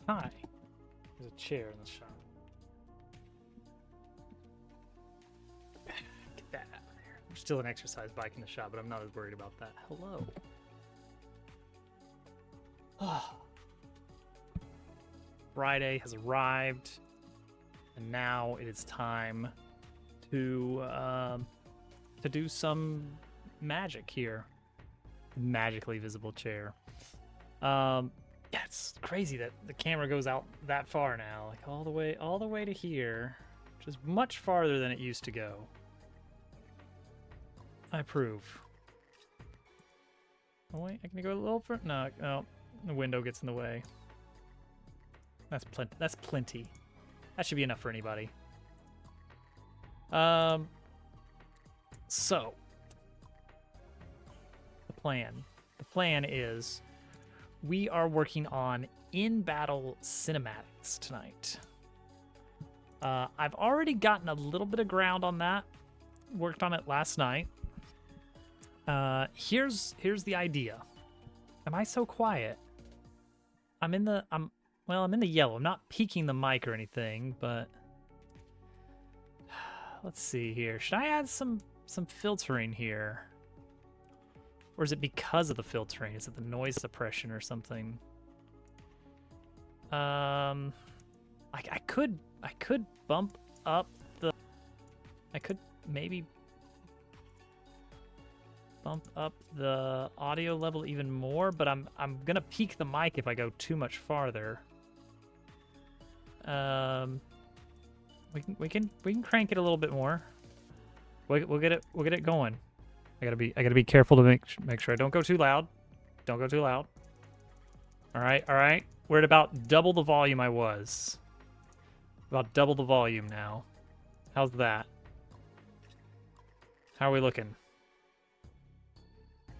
Hi. There's a chair in the shop. Get that out of there. There's still an exercise bike in the shop, but I'm not as worried about that. Hello. Friday has arrived, and now it is time to do some magic here. Magically visible chair. Yeah, it's crazy that the camera goes out that far now, like all the way to here, which is much farther than it used to go. I approve. Oh wait, I can go a little further. No, no, the window gets in the way. That's plenty. That's plenty. That should be enough for anybody. So the plan is we are working on in-battle cinematics tonight. I've already gotten a little bit of ground on that. Worked on it last night. Here's the idea. Am I so quiet? I'm in the yellow. I'm not peeking the mic or anything, but let's see here. Should I add some filtering here? Or is it because of the filtering? Is it the noise suppression or something? I could bump up the. I could maybe bump up the audio level even more, but I'm gonna peak the mic if I go too much farther. We can crank it a little bit more. We'll get it going. I gotta be careful to make sure I don't go too loud. Don't go too loud. All right. We're at about double the volume I was. About double the volume now. How's that? How are we looking?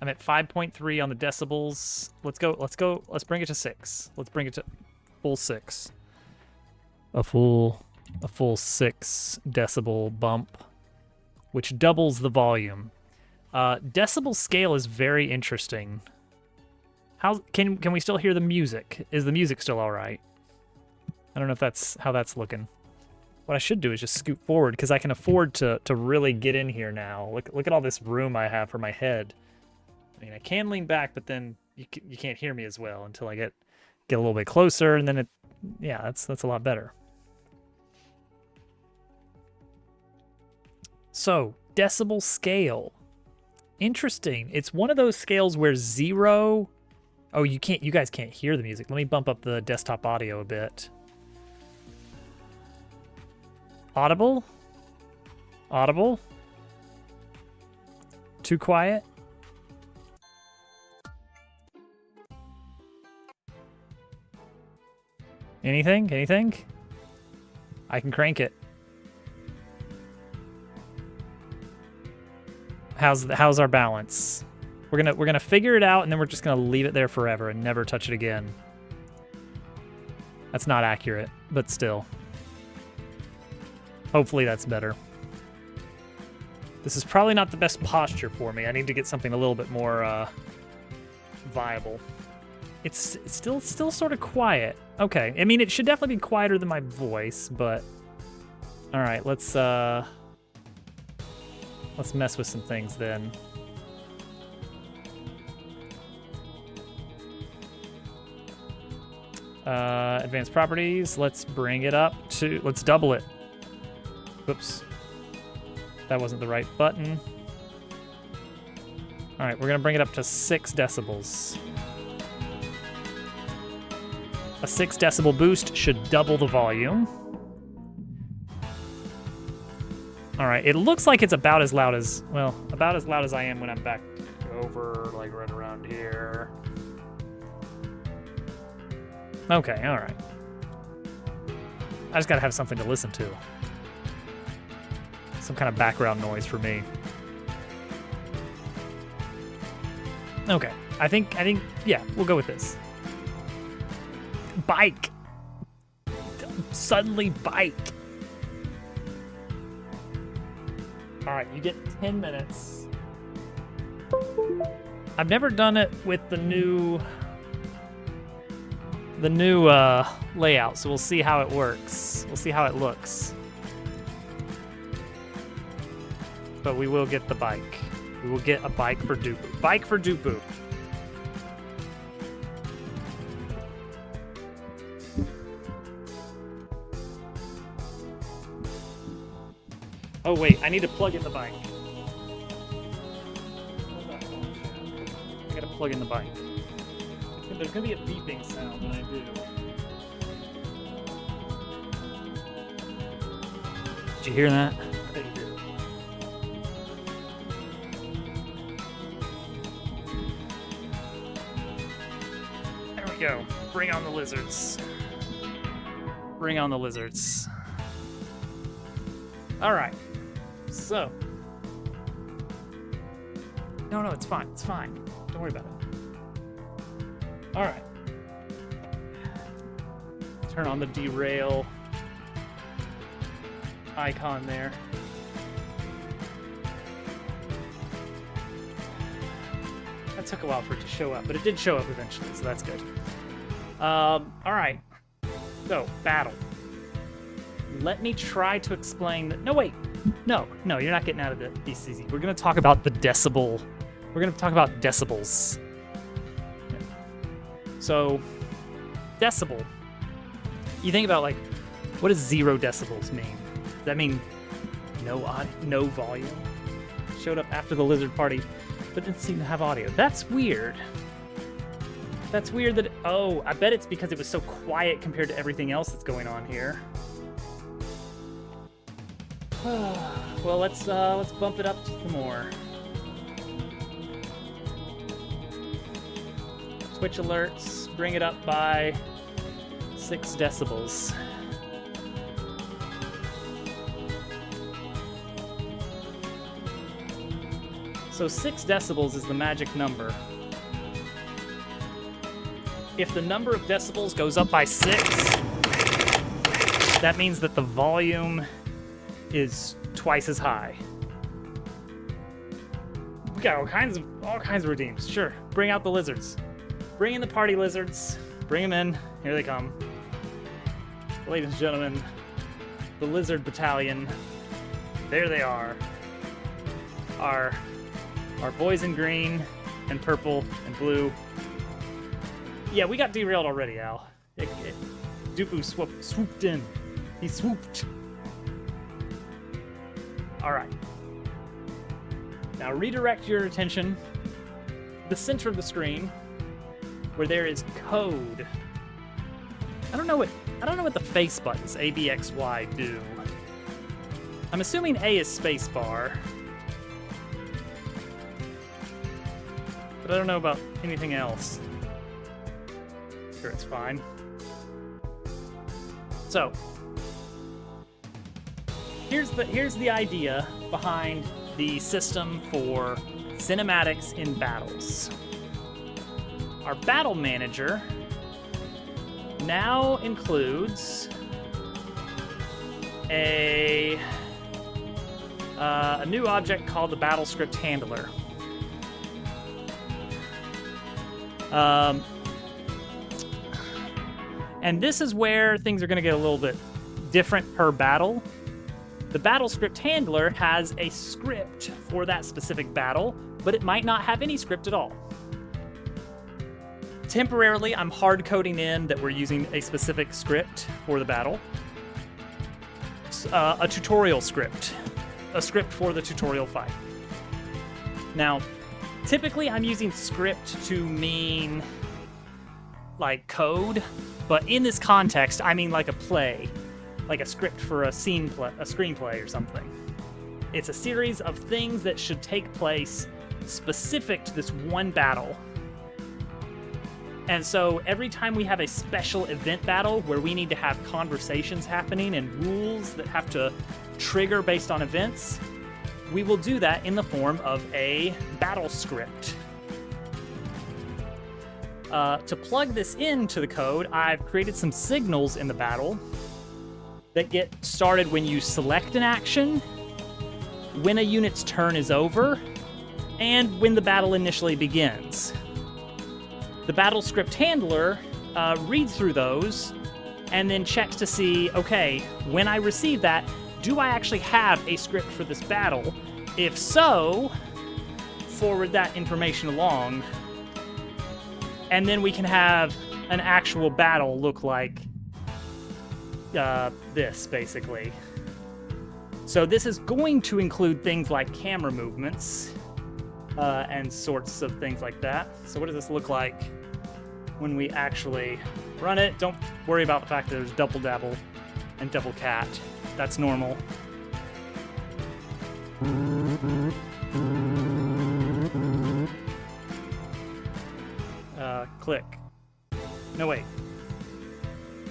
I'm at 5.3 on the decibels. Let's go. Let's bring it to 6. Let's bring it to full 6. A full 6 decibel bump, which doubles the volume. Decibel scale is very interesting. How can we still hear the music? Is the music still all right? I don't know if that's how that's looking. What I should do is just scoot forward because I can afford to really get in here now. Look at all this room I have for my head. I mean, I can lean back, but then you can't hear me as well until I get a little bit closer, and then that's a lot better. So, decibel scale. Interesting. It's one of those scales where 0. Oh, you guys can't hear the music. Let me bump up the desktop audio a bit. Audible? Audible? Too quiet? Anything? I can crank it. How's our balance? We're gonna figure it out, and then we're just gonna leave it there forever and never touch it again. That's not accurate, but still. Hopefully that's better. This is probably not the best posture for me. I need to get something a little bit more viable. It's still sort of quiet. Okay, I mean it should definitely be quieter than my voice, but all right, let's mess with some things then. Advanced properties. Let's bring it up to. Let's double it. Whoops. That wasn't the right button. All right, we're gonna bring it up to 6 decibels. A 6 decibel boost should double the volume. All right, it looks like it's about as loud as I am when I'm back over, like right around here. Okay, all right. I just gotta have something to listen to. Some kind of background noise for me. Okay, I think, yeah, we'll go with this. Bike. Suddenly bike. All right, you get 10 minutes. I've never done it with the new layout, so we'll see how it works. We'll see how it looks. But we will get the bike. We will get a bike for Dupu. Bike for Dupu. Oh wait, I need to plug in the bike. I gotta plug in the bike. There's gonna be a beeping sound when I do. Did you hear that? I bet you did. There we go. Bring on the lizards. Bring on the lizards. Alright. So. No, it's fine. It's fine. Don't worry about it. Alright. Turn on the derail icon there. That took a while for it to show up, but it did show up eventually, so that's good. Alright. So, battle. Let me try to explain that. No, wait. No, you're not getting out of the ECZ. We're going to talk about the decibel. We're going to talk about decibels. So, decibel. You think about, like, what does 0 decibels mean? Does that mean no volume? Showed up after the lizard party, but didn't seem to have audio. That's weird. That's weird that, oh, I bet it's because it was so quiet compared to everything else that's going on here. Well, let's bump it up some more. Twitch alerts, bring it up by 6 decibels. So 6 decibels is the magic number. If the number of decibels goes up by 6, that means that the volume is twice as high. We got all kinds of redeems. Sure, bring out the lizards. Bring in the party lizards. Bring them in. Here they come. Ladies and gentlemen, the lizard battalion. There they are. Our boys in green and purple and blue. Yeah, we got derailed already, Al. Dupu swooped in. He swooped. Alright. Now redirect your attention to the center of the screen where there is code. I don't know what the face buttons A, B, X, Y do. I'm assuming A is spacebar. But I don't know about anything else. Sure, it's fine. So, here's the idea behind the system for cinematics in battles. Our battle manager now includes a new object called the battle script handler. And this is where things are going to get a little bit different per battle. The battle script handler has a script for that specific battle, but it might not have any script at all. Temporarily, I'm hard coding in that we're using a specific script for the battle. A tutorial script. A script for the tutorial fight. Now, typically I'm using script to mean like code, but in this context, I mean like a play, like a script for a screenplay or something. It's a series of things that should take place specific to this one battle. And so every time we have a special event battle where we need to have conversations happening and rules that have to trigger based on events, we will do that in the form of a battle script. To plug this into the code, I've created some signals in the battle that get started when you select an action, when a unit's turn is over, and when the battle initially begins. The battle script handler reads through those and then checks to see, okay, when I receive that, do I actually have a script for this battle? If so, forward that information along, and then we can have an actual battle look like this, basically. So this is going to include things like camera movements and sorts of things like that. So what does this look like when we actually run it? Don't worry about the fact that there's double dabble and double cat. That's normal. Click. No, wait.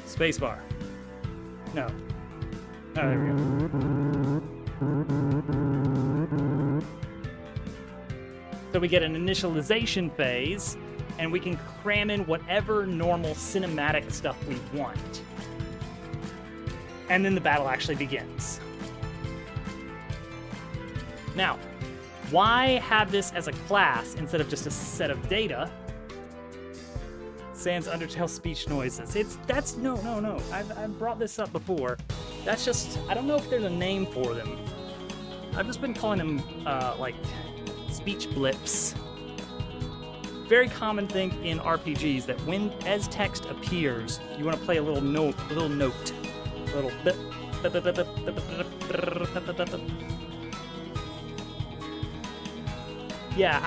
Spacebar. No. Oh, there we go. So we get an initialization phase, and we can cram in whatever normal cinematic stuff we want. And then the battle actually begins. Now, why have this as a class instead of just a set of data? Sans Undertale speech noises. No. I've brought this up before. That's just, I don't know if there's a name for them. I've just been calling them, like, speech blips. Very common thing in RPGs that as text appears, you want to play a little note. A little bit. Yeah,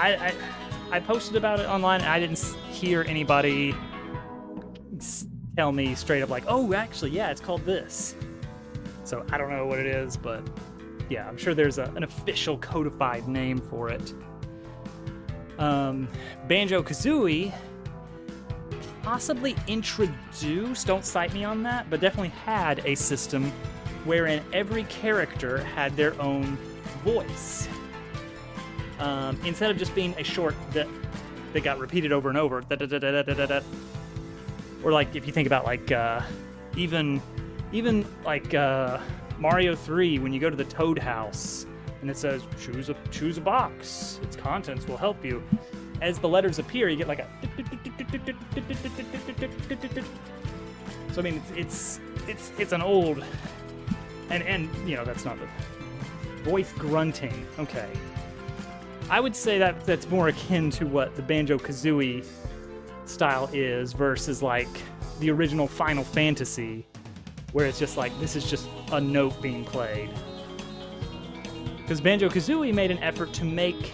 I posted about it online, and I didn't hear anybody tell me straight up like, oh, actually, yeah, it's called this. So I don't know what it is, but yeah, I'm sure there's an official codified name for it. Banjo-Kazooie possibly introduced, don't cite me on that, but definitely had a system wherein every character had their own voice. Instead of just being a short that got repeated over and over, or like if you think about like even like Mario 3, when you go to the Toad House and it says choose a box, its contents will help you. As the letters appear, you get like a. So I mean, it's an old, and you know that's not the voice grunting. Okay. I would say that's more akin to what the Banjo-Kazooie style is versus like the original Final Fantasy, where it's just like, this is just a note being played. Because Banjo-Kazooie made an effort to make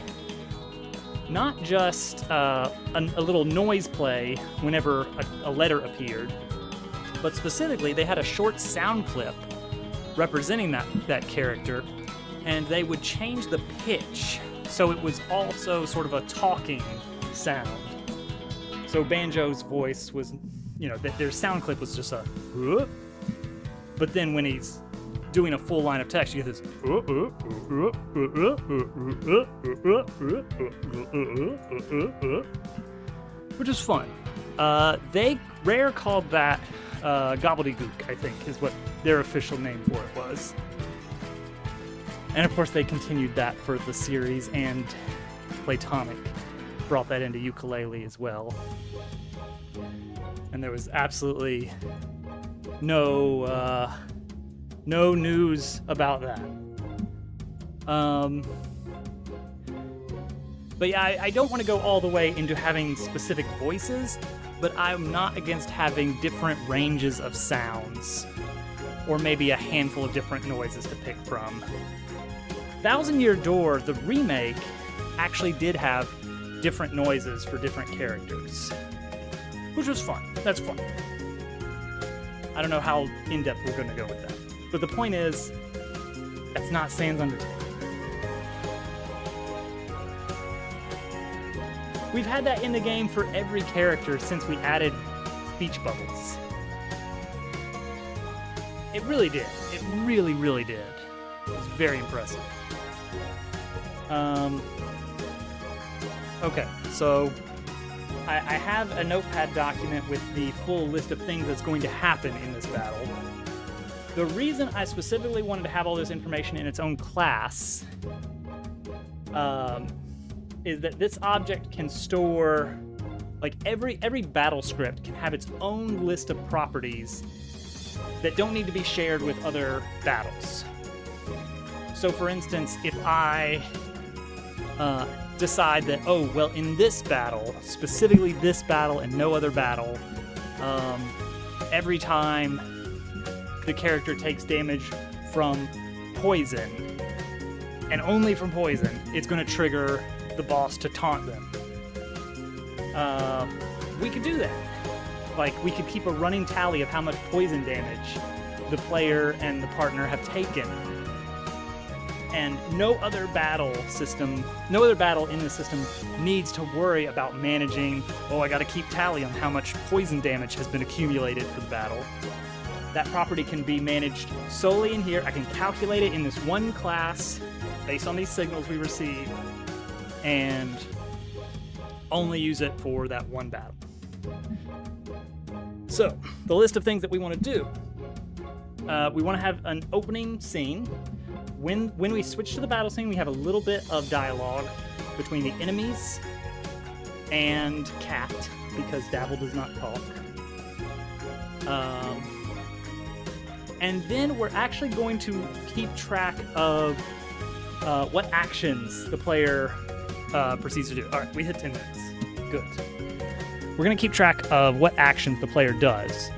not just a little noise play whenever a letter appeared, but specifically they had a short sound clip representing that character, and they would change the pitch so it was also sort of a talking sound. So Banjo's voice was, you know, their sound clip was just a, but then when he's doing a full line of text, you get this, which is fun. Rare called that gobbledygook, I think, is what their official name for it was. And of course, they continued that for the series, and Playtonic brought that into Yooka-Laylee as well. And there was absolutely no news about that. But yeah, I don't want to go all the way into having specific voices, but I'm not against having different ranges of sounds, or maybe a handful of different noises to pick from. Thousand Year Door, the remake, actually did have different noises for different characters, which was fun. That's fun. I don't know how in-depth we're going to go with that. But the point is, that's not Sans Undertale. We've had that in the game for every character since we added speech bubbles. It really did. It really, really did. It was very impressive. Okay, so I have a notepad document with the full list of things that's going to happen in this battle. The reason I specifically wanted to have all this information in its own class is that this object can store Like every battle script can have its own list of properties that don't need to be shared with other battles. So for instance, if I decide that, oh, well, in this battle, specifically this battle and no other battle, every time the character takes damage from poison, and only from poison, it's going to trigger the boss to taunt them. We could do that. Like, we could keep a running tally of how much poison damage the player and the partner have taken. And no other battle in the system needs to worry about managing, oh, I gotta keep tally on how much poison damage has been accumulated for the battle. That property can be managed solely in here. I can calculate it in this one class based on these signals we receive and only use it for that one battle. So, the list of things that we want to do. We want to have an opening scene. When we switch to the battle scene, we have a little bit of dialogue between the enemies and Cat, because Dabble does not talk. And then we're actually going to keep track of what actions the player proceeds to do. All right, we hit 10 minutes. Good. We're going to keep track of what actions the player does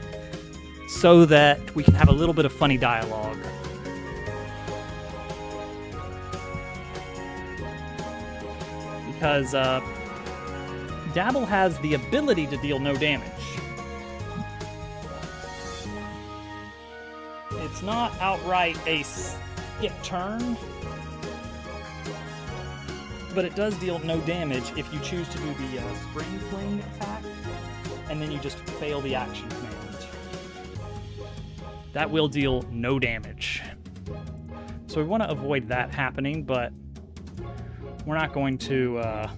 so that we can have a little bit of funny dialogue. Because Dabble has the ability to deal no damage. It's not outright a skip turn, but it does deal no damage if you choose to do the spring fling attack, and then you just fail the action command. That will deal no damage. So we want to avoid that happening, but we're not going to, I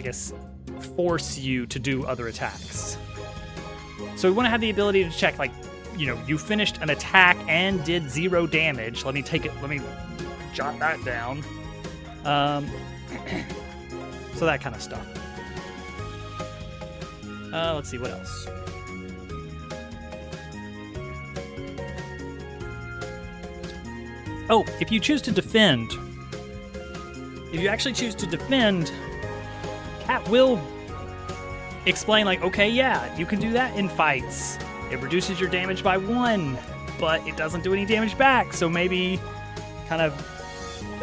guess, force you to do other attacks. So we want to have the ability to check, like, you know, you finished an attack and did 0 damage. Let me jot that down. So that kind of stuff. Let's see, what else? Oh, if you choose to defend, if you actually choose to defend, Cat will explain, like, okay, yeah, you can do that in fights. It reduces your damage by 1, but it doesn't do any damage back, so maybe kind of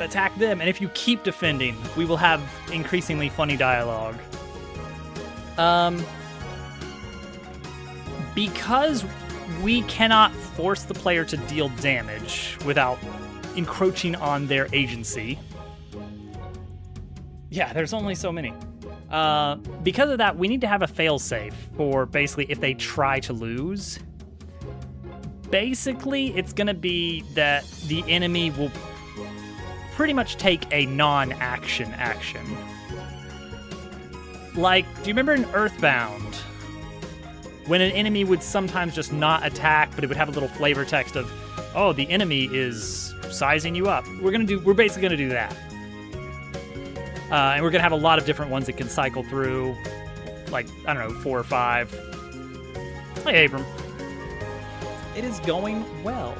attack them. And if you keep defending, we will have increasingly funny dialogue. Because we cannot force the player to deal damage without encroaching on their agency. Yeah, there's only so many. Because of that, we need to have a failsafe for basically if they try to lose. Basically, it's going to be that the enemy will pretty much take a non-action action. Like, do you remember in Earthbound, when an enemy would sometimes just not attack, but it would have a little flavor text of, oh, the enemy is sizing you up. We're basically gonna do that. And we're gonna have a lot of different ones that can cycle through, like, I don't know, 4 or 5. Hey, Abram. It is going well.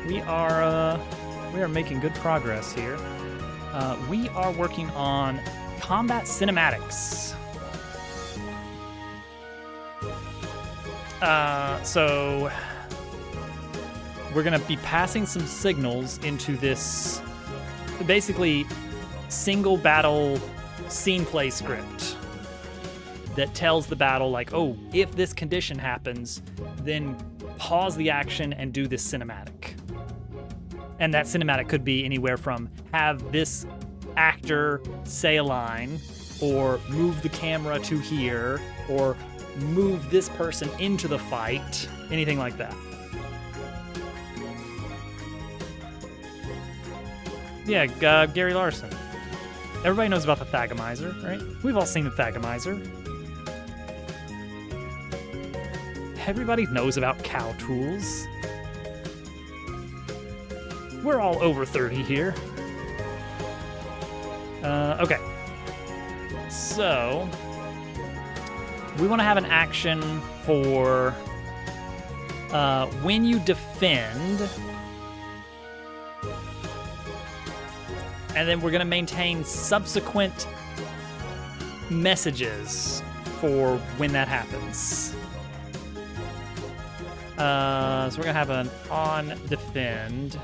We are making good progress here. We are working on combat cinematics. So we're gonna be passing some signals into this basically single battle scene play script that tells the battle, like, oh, if this condition happens, then pause the action and do this cinematic. And that cinematic could be anywhere from have this actor say a line, or move the camera to here, or move this person into the fight, anything like that. Yeah, Gary Larson. Everybody knows about the Thagomizer, right? We've all seen the Thagomizer. Everybody knows about cow tools. We're all over 30 here. Okay. So we want to have an action for when you defend, and then we're going to maintain subsequent messages for when that happens. So we're going to have an on defend.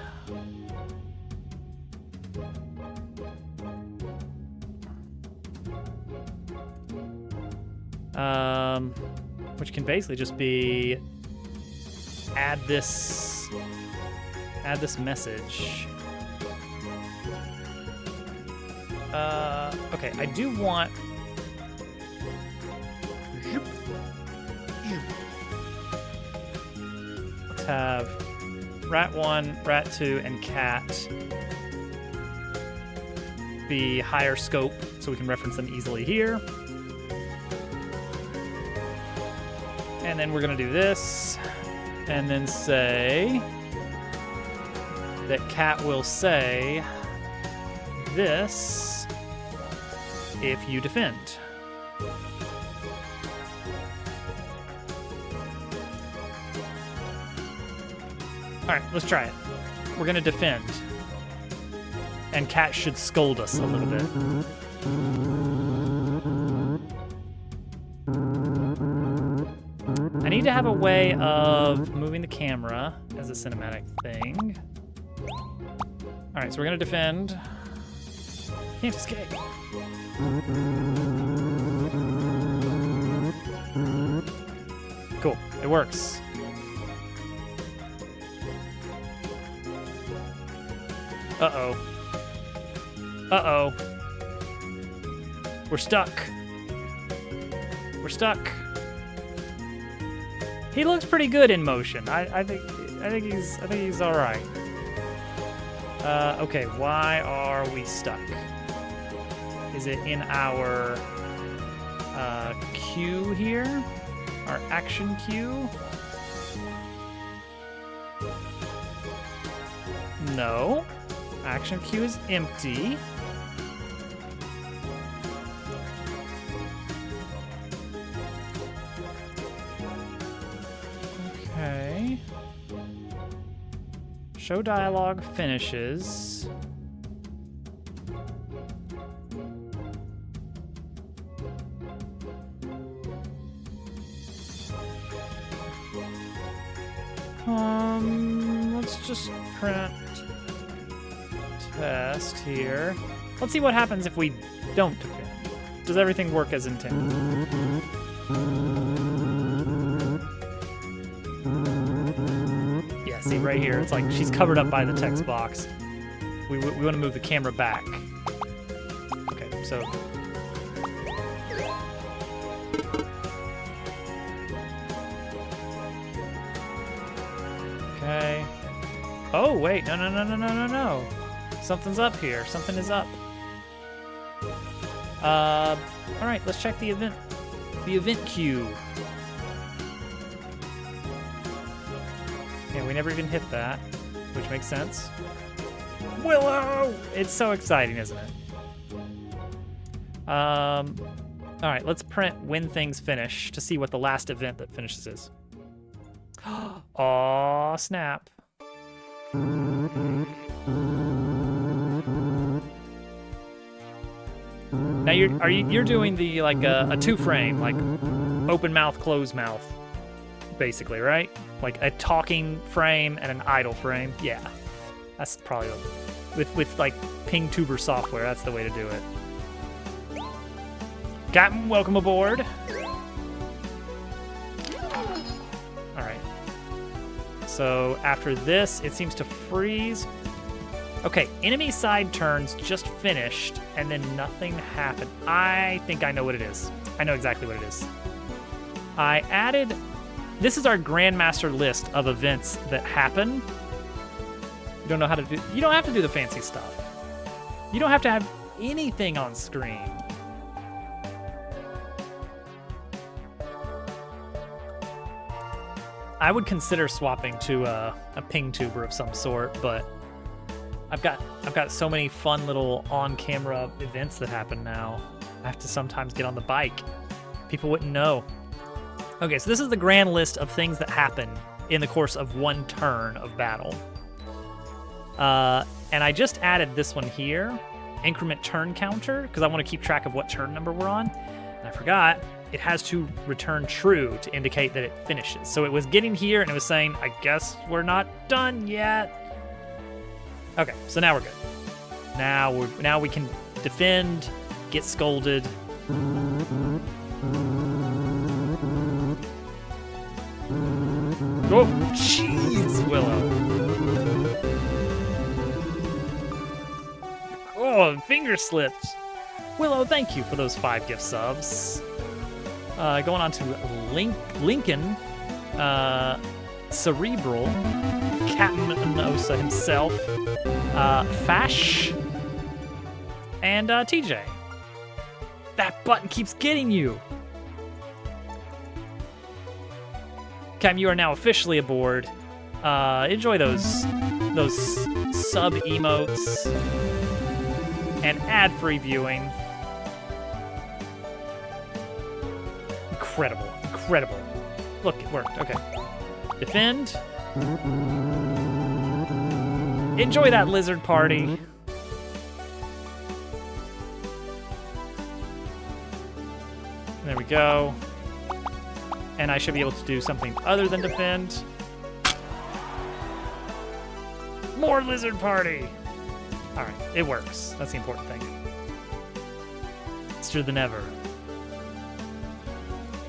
Which can basically just be add this message. Okay, I do want. Let's have rat 1, rat 2, and cat be higher scope so we can reference them easily here. And then we're going to do this, and then say that cat will say this if you defend. All right, let's try it. We're going to defend. And cat should scold us a little bit. I need to have a way of moving the camera as a cinematic thing. All right, so we're gonna defend. Can't escape. Cool, it works. Uh-oh. Uh-oh. We're stuck. We're stuck. He looks pretty good in motion. I think he's all right. Okay, why are we stuck? Is it in our queue here? Our action queue? No. Action queue is empty. Okay. Show dialogue finishes. Let's just print test here. Let's see what happens if we don't defend. Does everything work as intended? Yeah, see right here, it's like she's covered up by the text box. We want to move the camera back. Okay, so. Okay. Oh, wait, no. Something's up here. Something is up. All right, let's check the event queue. Yeah, we never even hit that, which makes sense. Willow! It's so exciting, isn't it? All right, let's print when things finish to see what the last event that finishes is. Aw, snap. Now you're doing the like a 2-frame, like open mouth, close mouth, basically, right? Like a talking frame and an idle frame. Yeah, that's probably with like PingTuber software. That's the way to do it. Captain, welcome aboard. All right. So after this, it seems to freeze. Okay, enemy side turns just finished, and then nothing happened. I think I know what it is. I know exactly what it is. I added... This is our Grandmaster list of events that happen. You don't know how to do... You don't have to do the fancy stuff. You don't have to have anything on screen. I would consider swapping to a PingTuber of some sort, but... I've got so many fun little on-camera events that happen now. I have to sometimes get on the bike. People wouldn't know. Okay, so this is the grand list of things that happen in the course of one turn of battle. And I just added this one here, increment turn counter, because I want to keep track of what turn number we're on. And I forgot, it has to return true to indicate that it finishes. So it was getting here and it was saying, I guess we're not done yet. Okay, so now we're good. Now we can defend, get scolded. Oh, jeez, Willow. Oh, finger slipped. Willow, thank you for those 5 gift subs. Going on to Lincoln, Cerebral, Captain Nosa himself, Fash, and TJ. That button keeps getting you. Cam, you are now officially aboard. Enjoy those sub emotes and ad-free viewing. Incredible. Look, it worked. Okay. Defend. Enjoy that lizard party. There we go. And I should be able to do something other than defend. More lizard party. All right, it works. That's the important thing. Faster than ever.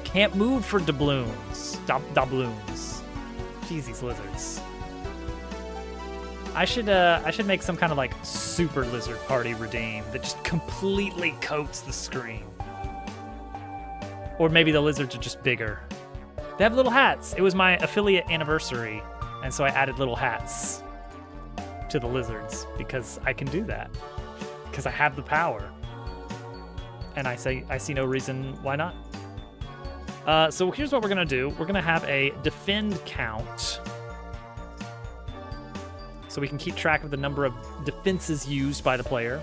Can't move for doubloons. Doubloons. Jeez, these lizards. I should make some kind of like super lizard party redeem that just completely coats the screen. Or maybe the lizards are just bigger. They have little hats. It was my affiliate anniversary, and so I added little hats to the lizards because I can do that. Because I have the power. And I see no reason why not. So here's what we're gonna do. We're gonna have a defend count. So we can keep track of the number of defenses used by the player.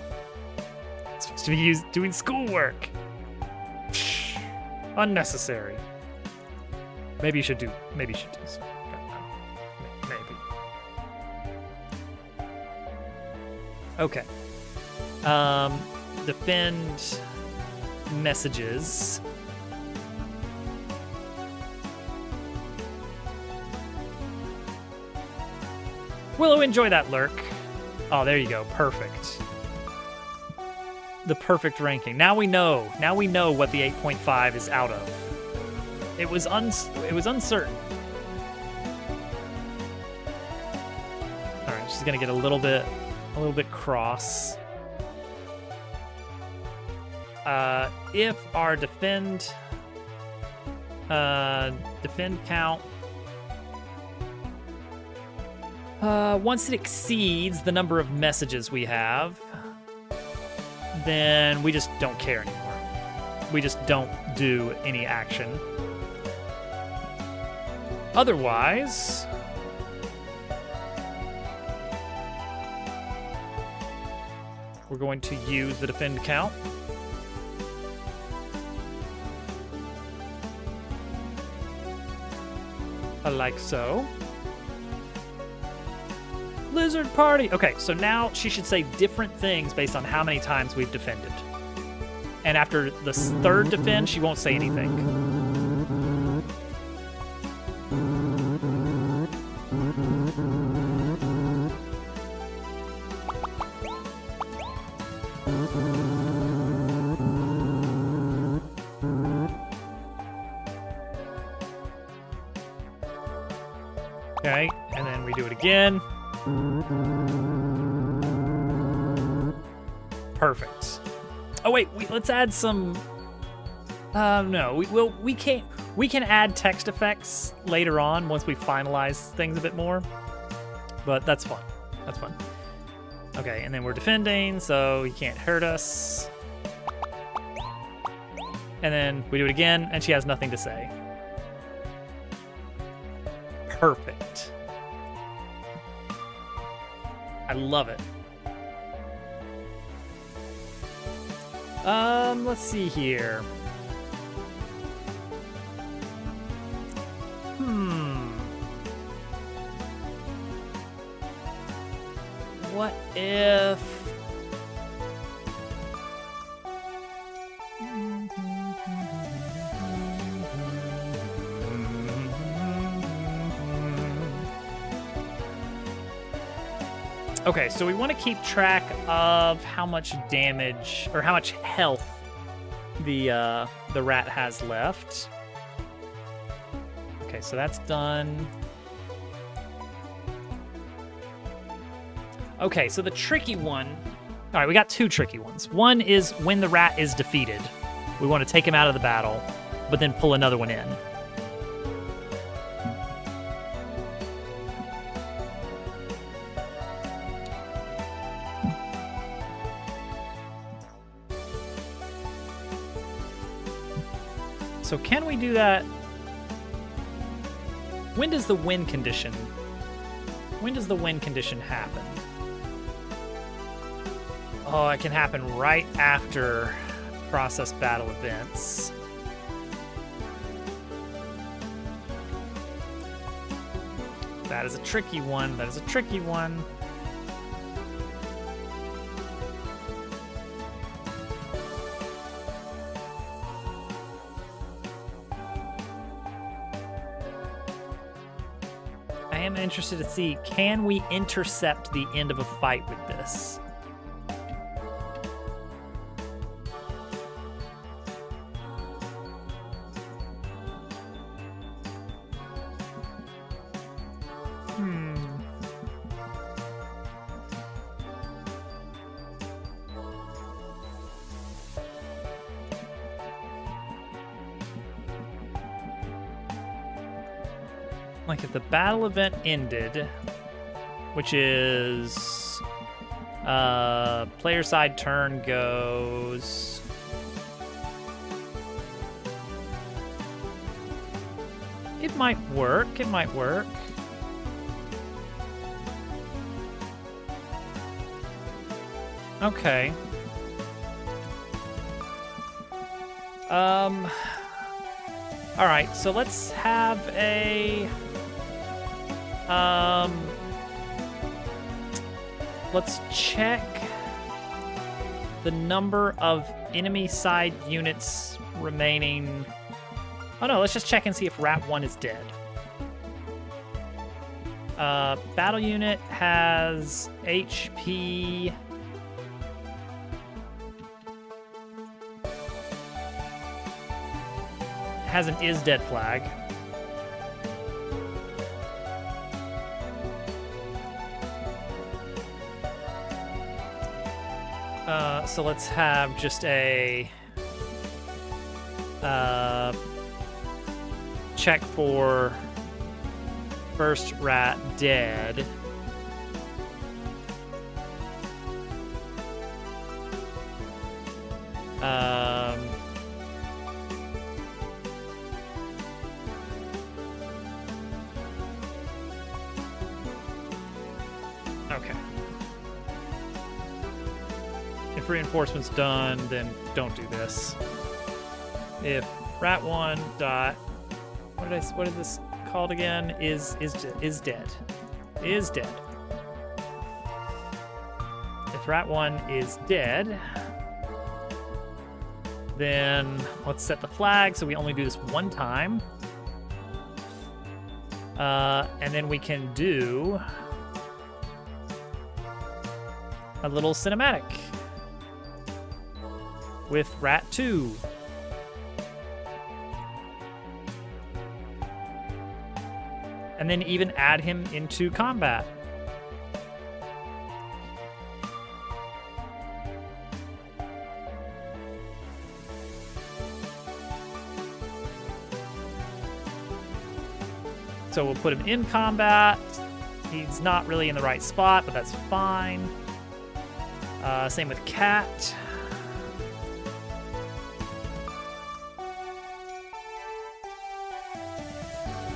It's supposed to be used doing schoolwork. Psh, unnecessary. Maybe you should do. Maybe. Okay. Defend messages. Willow, enjoy that lurk. Oh, there you go. Perfect. The perfect ranking. Now we know. Now we know what the 8.5 is out of. It was uncertain. All right, she's gonna get a little bit cross. If our defend count once it exceeds the number of messages we have, then we just don't care anymore. We just don't do any action. Otherwise, we're going to use the defend count. Like so. Lizard party. Okay, so now she should say different things based on how many times we've defended. And after the third defend, she won't say anything. Okay, and then we do it again. Perfect. Oh wait, let's add some. No, we can add text effects later on once we finalize things a bit more. But that's fun. That's fun. Okay, and then we're defending, so he can't hurt us. And then we do it again, and she has nothing to say. Perfect. I love it. Let's see here. What if... Okay, so we want to keep track of how much damage or how much health the rat has left. Okay, so that's done. Okay, so the tricky one... All right, we got two tricky ones. One is when the rat is defeated. We want to take him out of the battle, but then pull another one in. So can we do that? When does the win condition? When does the win condition happen? Oh, it can happen right after process battle events. That is a tricky one. That is a tricky one. I am interested to see, can we intercept the end of a fight with this? Like if the battle event ended, which is player side turn goes it might work, it might work. Okay. All right, so let's have a let's check the number of enemy side units remaining. Oh no, let's just check and see if Rat 1 is dead. Battle unit has HP. Has an is dead flag. So let's have just a check for first rat dead. Okay. If reinforcement's done, then don't do this. If rat 1 dot what is this called again? Is dead. Is dead. If rat 1 is dead, then let's set the flag so we only do this one time. And then we can do a little cinematic with Rat 2. And then even add him into combat. So we'll put him in combat. He's not really in the right spot, but that's fine. Same with Cat.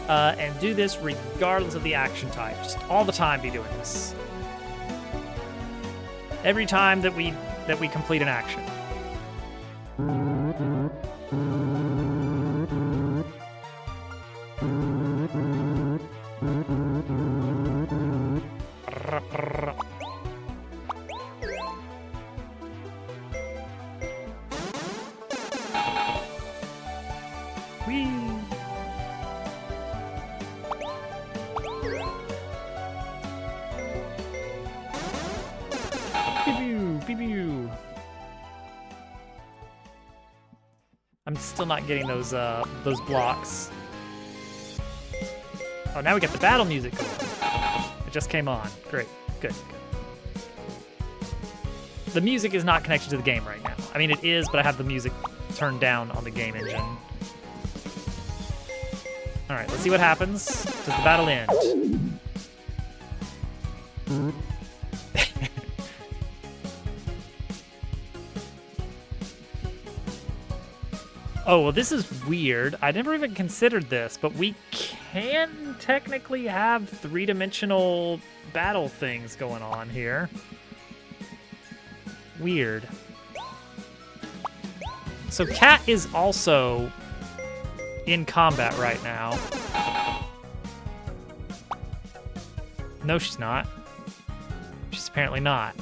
And do this regardless of the action type. Just all the time be doing this. Every time that we complete an action. Whee! Pew pew, pew pew. I'm still not getting those blocks. Oh, now we got the battle music going. It just came on. Great, good, good. The music is not connected to the game right now. I mean, it is, but I have the music turned down on the game engine. All right, let's see what happens. Does the battle end? Oh, well, this is weird. I never even considered this, but we can technically have three-dimensional battle things going on here. Weird. So Cat is also in combat right now. No, she's not. She's apparently not.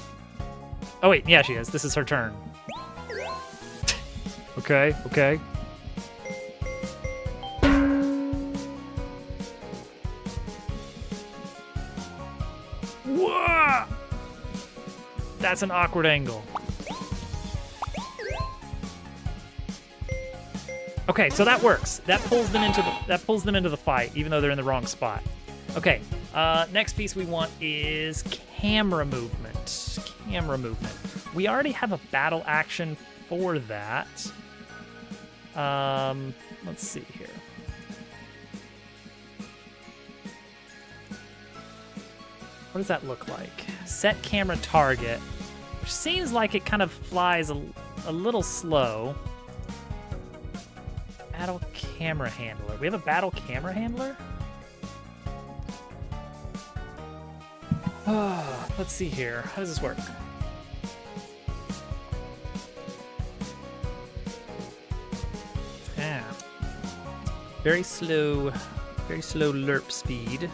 Oh, wait, yeah, she is. This is her turn. Okay, okay. Whoa! That's an awkward angle. Okay, so that works. That pulls them into the fight, even though they're in the wrong spot. Okay, next piece we want is camera movement. Camera movement. We already have a battle action for that. Let's see here. What does that look like? Set camera target, which seems like it kind of flies a little slow. Battle camera handler. We have a battle camera handler? Let's see here. How does this work? Yeah. Very slow lerp speed.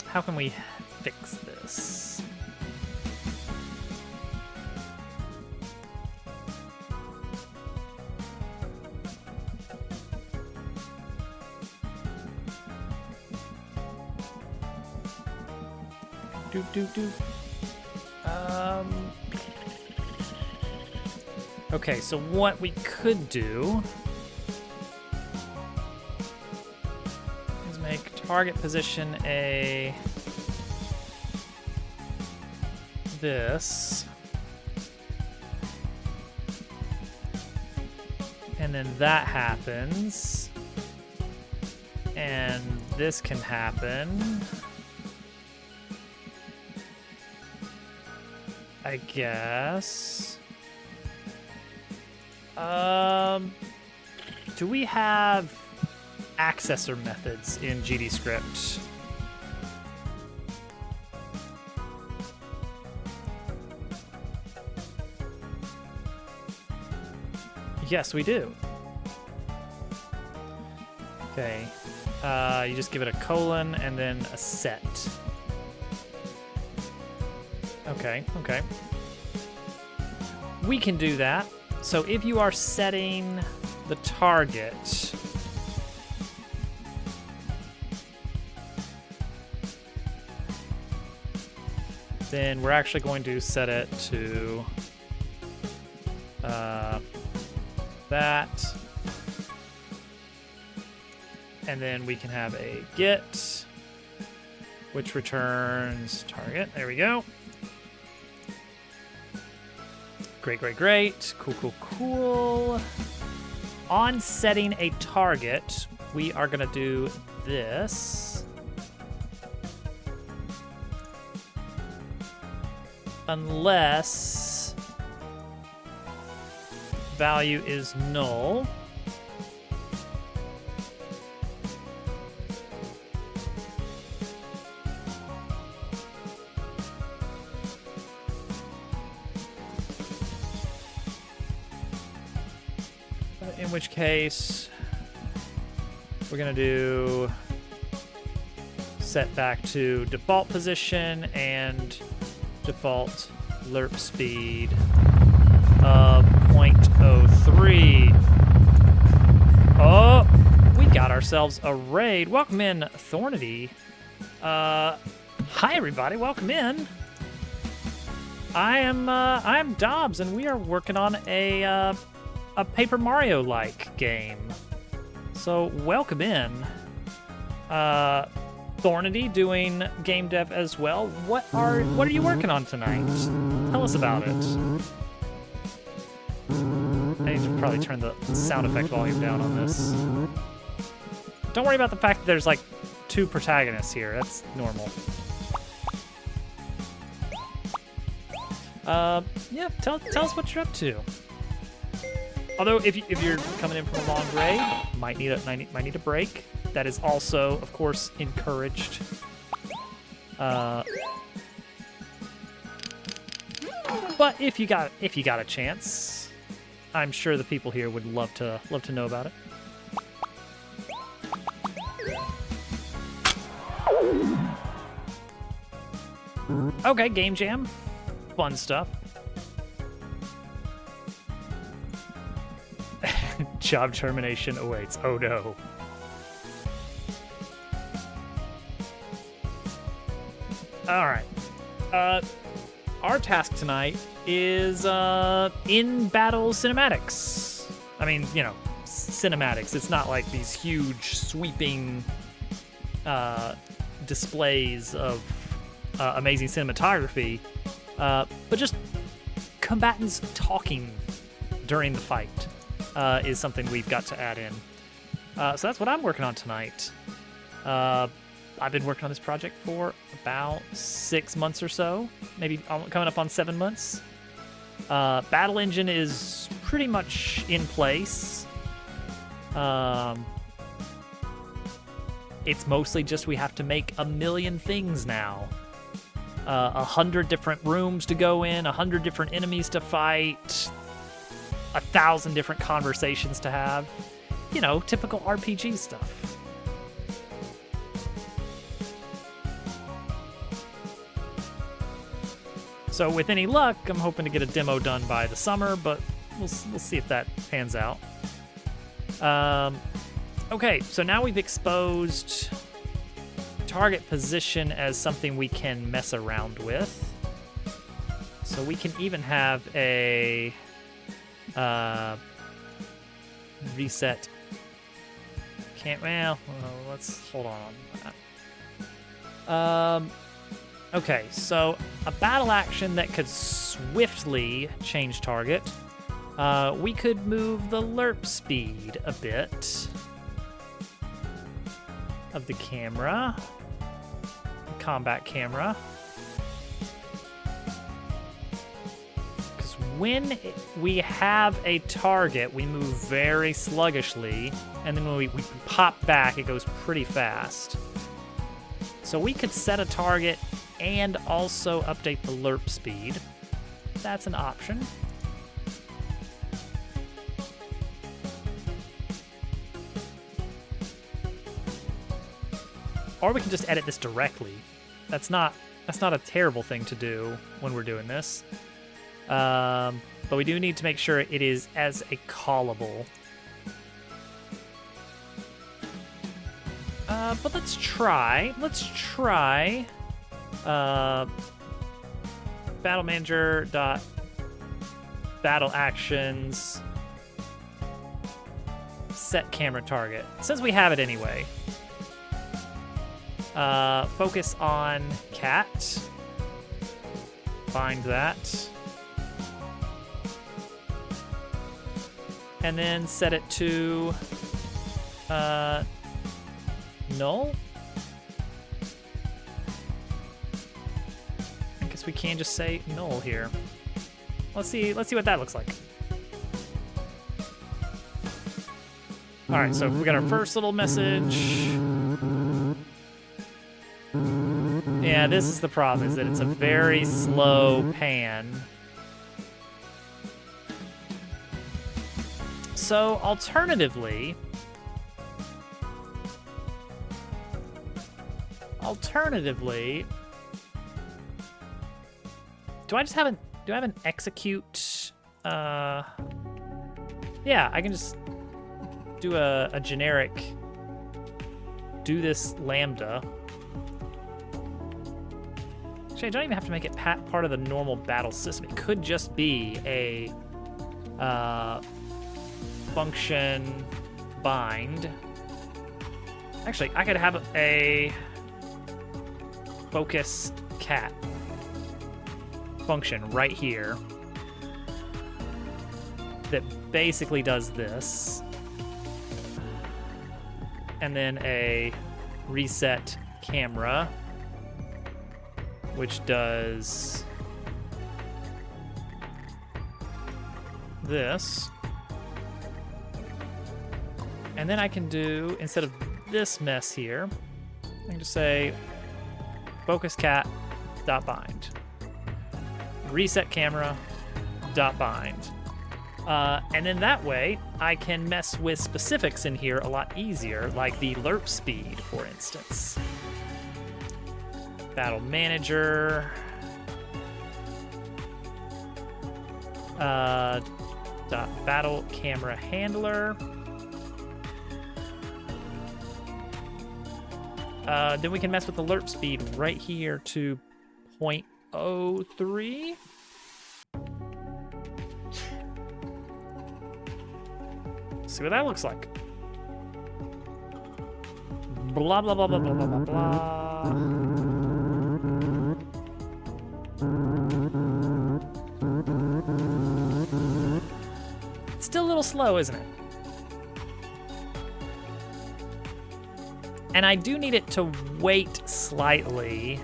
How can we fix this? Okay, so what we could do is make target position this, and then that happens, and this can happen, I guess. Do we have accessor methods in GDScript? Yes, we do. Okay. You just give it a colon and then a set. Okay, okay. We can do that. So if you are setting the target, then we're actually going to set it to that, and then we can have a get, which returns target. There we go. Great, great, great. Cool, cool, cool. On setting a target, we are gonna do this. Unless value is null. In which case, we're gonna do set back to default position and default lerp speed of 0.03. Oh, we got ourselves a raid. Welcome in, Thornity. Hi everybody, welcome in. I am Dobbs, and we are working on a Paper Mario-like game. So welcome in. Thornity doing game dev as well. What are you working on tonight? Tell us about it. I need to probably turn the sound effect volume down on this. Don't worry about the fact that there's like 2 protagonists here. That's normal. Yeah, tell us what you're up to. Although if you're coming in from a long raid, might need a break. That is also, of course, encouraged. But if you got a chance, I'm sure the people here would love to know about it. Okay, game jam, fun stuff. Job termination awaits. Oh no. All right. Our task tonight is in-battle cinematics. I mean, you know, cinematics. It's not like these huge, sweeping displays of amazing cinematography, but just combatants talking during the fight is something we've got to add in. So that's what I'm working on tonight. I've been working on this project for about 6 months or so, maybe coming up on 7 months. Battle engine is pretty much in place. It's mostly just we have to make a million things now. 100 different rooms to go in, 100 different enemies to fight, 1,000 different conversations to have. You know, typical RPG stuff. So with any luck, I'm hoping to get a demo done by the summer, but we'll see if that pans out. Okay, so now we've exposed target position as something we can mess around with. So we can even have a reset. Let's hold on that. Okay, so a battle action that could swiftly change target. We could move the lerp speed a bit of the camera, the combat camera. Because when we have a target, we move very sluggishly, and then when we pop back, it goes pretty fast. So we could set a target and also update the lerp speed. That's an option. Or we can just edit this directly. That's not a terrible thing to do when we're doing this. But we do need to make sure it is as a callable. But let's try. Battle manager dot battle actions set camera target. Since we have it anyway. Focus on cat. Find that. And then set it to null? I guess we can just say null here. Let's see what that looks like. All right, so we got our first little message. Yeah, this is the problem, is that it's a very slow pan. So alternatively, do I have an execute? Yeah, I can just do a generic do this lambda. Actually, I don't even have to make it part of the normal battle system. It could just be a function bind. Actually, I could have a focus cat function right here that basically does this, and then a reset camera which does this, and then I can do, instead of this mess here, I can just say focus cat dot bind, reset camera dot bind, and then that way I can mess with specifics in here a lot easier, like the lerp speed, for instance. Battle manager, dot battle camera handler. Then we can mess with the lerp speed right here to 0.03. See what that looks like. Blah, blah, blah, blah, blah, blah, blah, blah. It's still a little slow, isn't it? And I do need it to wait slightly.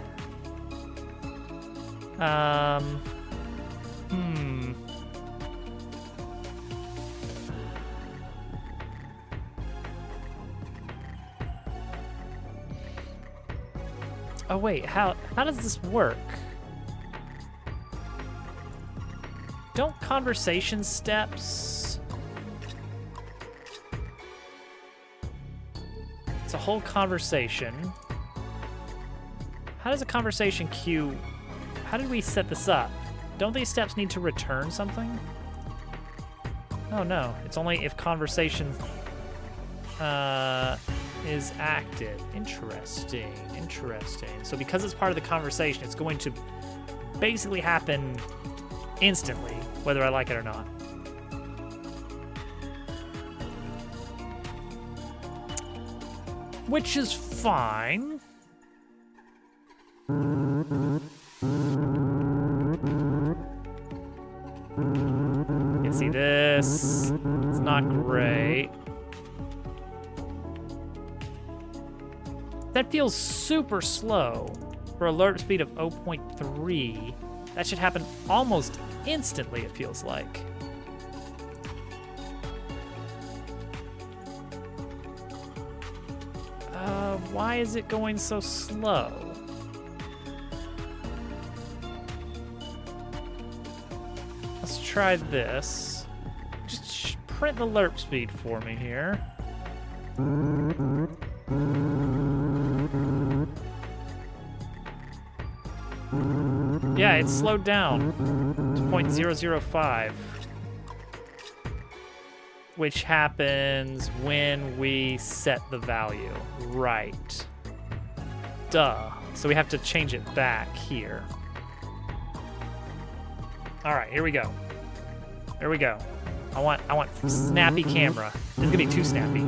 Oh wait, how does this work? Don't conversation steps... It's a whole conversation. How does a conversation queue... How did we set this up? Don't these steps need to return something? Oh no, it's only if conversation is active. Interesting, interesting. So because it's part of the conversation, it's going to basically happen instantly, whether I like it or not. Which is fine. You can see this. It's not great. That feels super slow for a lerp speed of 0.3. That should happen almost instantly, it feels like. Why is it going so slow? Let's try this. Just print the lerp speed for me here. Yeah, it's slowed down to 0.005, which happens when we set the value. Right. Duh. So we have to change it back here. All right, here we go. There we go. I want snappy camera. This is gonna be too snappy.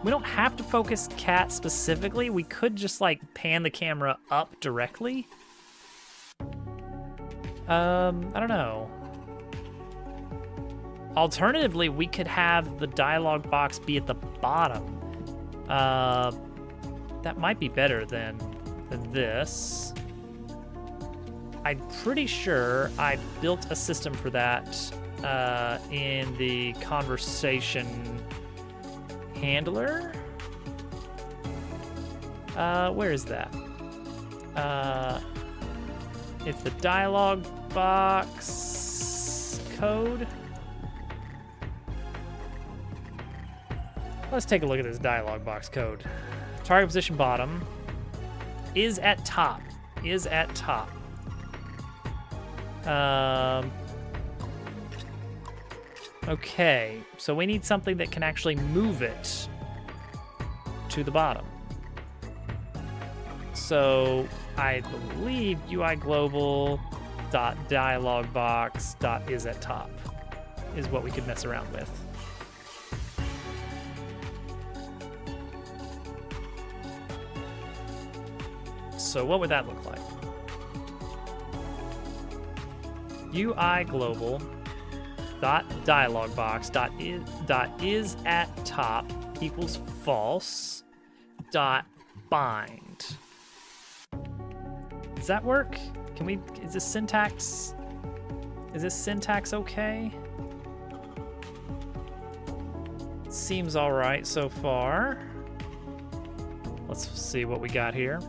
We don't have to focus cat specifically. We could just like pan the camera up directly. I don't know. Alternatively, we could have the dialogue box be at the bottom. That might be better than this. I'm pretty sure I built a system for that in the conversation handler. Where is that? It's the dialogue box code. Let's take a look at this dialogue box code. Target position bottom is at top. Is at top. Okay, so we need something that can actually move it to the bottom. So I believe UI global dot dialog box dot is at top is what we could mess around with. So what would that look like? UI global dot dialog box dot is at top equals false dot bind. Does that work? Can we? Is this syntax okay? Seems all right so far. Let's see what we got here.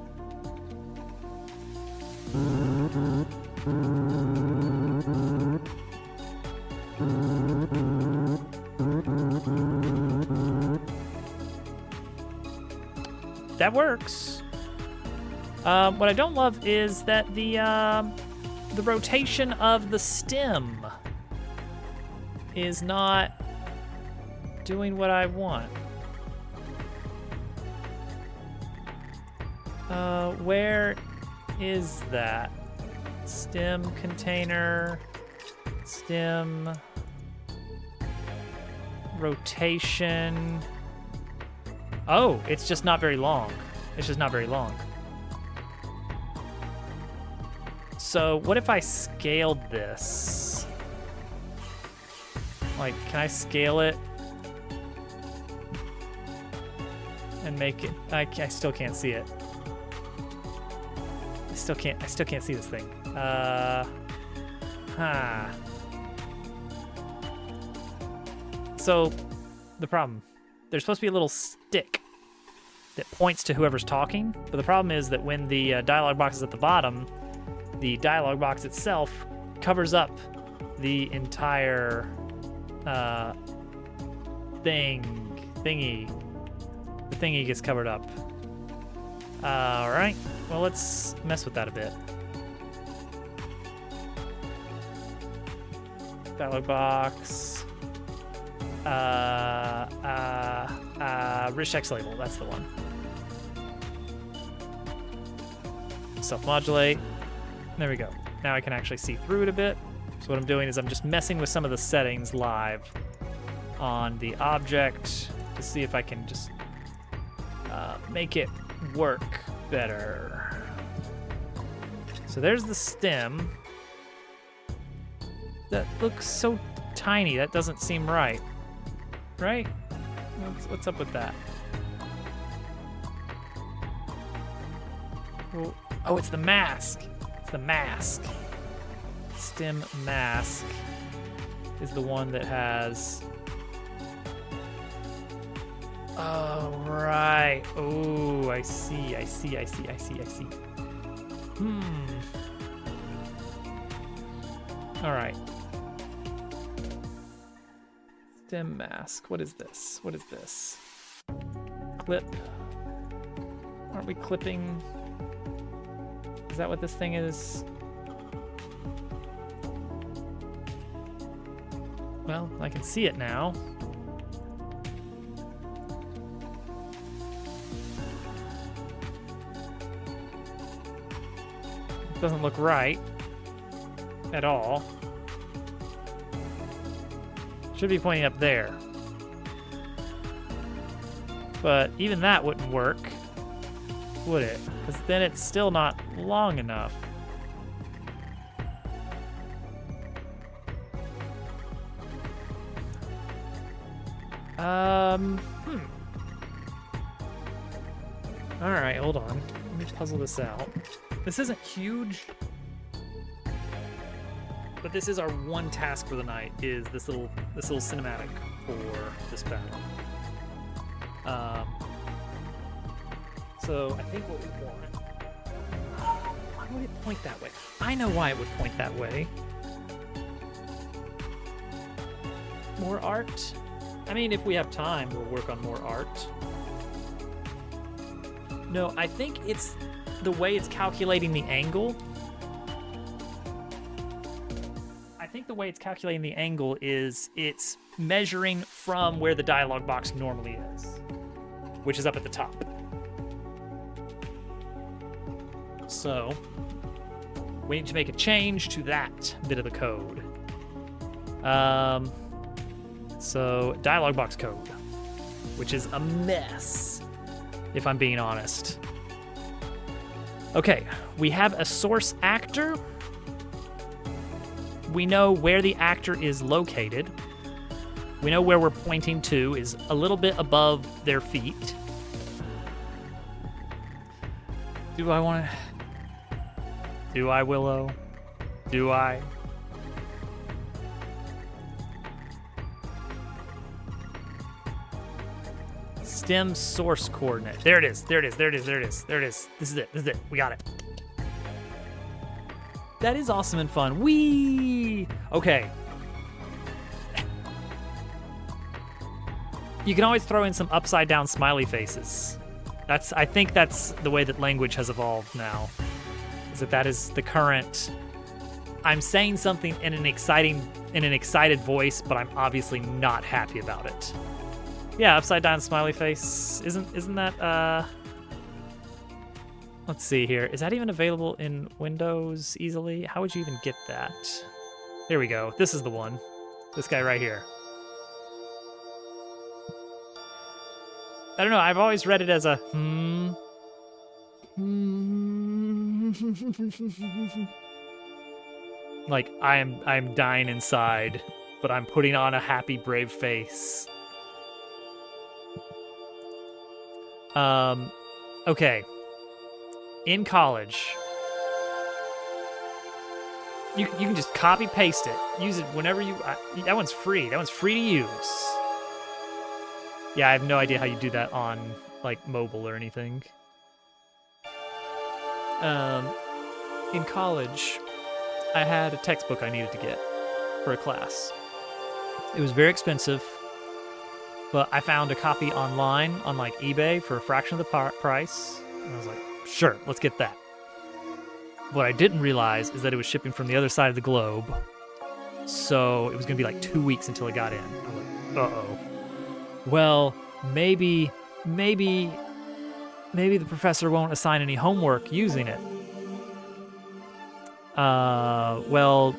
That works. What I don't love is that the rotation of the stem is not doing what I want. Where is that? Stem container, stem rotation. Oh, it's just not very long. It's just not very long. So what if I scaled this? Like, can I scale it and make it? I still can't see it. I still can't see this thing. So the problem, there's supposed to be a little stick that points to whoever's talking, but the problem is that when the dialog box is at the bottom, the dialog box itself covers up the entire thingy. The thingy gets covered up. All right, well, let's mess with that a bit. Dialog box. Rich text label, that's the one. Self-modulate. There we go. Now I can actually see through it a bit. So what I'm doing is I'm just messing with some of the settings live on the object to see if I can just make it work better. So there's the stem. That looks so tiny. That doesn't seem right. Right? What's up with that? Oh, it's the mask. It's the mask. Stem mask is the one that has... Oh, right. Oh, I see. All right. Stem mask. What is this? Clip. Aren't we clipping? Is that what this thing is? Well, I can see it now. Doesn't look right at all. Should be pointing up there. But even that wouldn't work, would it? Because then it's still not long enough. All right, hold on. Let me puzzle this out. This isn't huge, but this is our one task for the night. Is this little cinematic for this battle? So I think what we want. Why would it point that way? I know why it would point that way. More art. I mean, if we have time, we'll work on more art. No, I think it's the way it's calculating the angle. I think the way it's calculating the angle is it's measuring from where the dialogue box normally is, which is up at the top. So we need to make a change to that bit of the code. So dialogue box code, which is a mess, if I'm being honest. Okay, we have a source actor. We know where the actor is located. We know where we're pointing to is a little bit above their feet. Do I want to... Do I, Willow? Do I? Stem source coordinate. There it is. There it is. There it is. There it is. There it is. This is it. This is it. We got it. That is awesome and fun. Whee! Okay. You can always throw in some upside down smiley faces. I think that's the way that language has evolved now. That is the current. I'm saying something in an excited voice, but I'm obviously not happy about it. Yeah, upside down smiley face. Isn't that let's see here. Is that even available in Windows easily? How would you even get that? Here we go. This is the one. This guy right here. I don't know. I've always read it as a like I'm dying inside, but I'm putting on a happy, brave face. Okay. In college, you can just copy paste it. Use it whenever you. That one's free. That one's free to use. Yeah, I have no idea how you do that on like mobile or anything. In college, I had a textbook I needed to get for a class. It was very expensive, but I found a copy online on like eBay for a fraction of the price. And I was like, sure, let's get that. What I didn't realize is that it was shipping from the other side of the globe. So it was going to be like 2 weeks until it got in. I was like, uh-oh. Well, maybe the professor won't assign any homework using it. Well,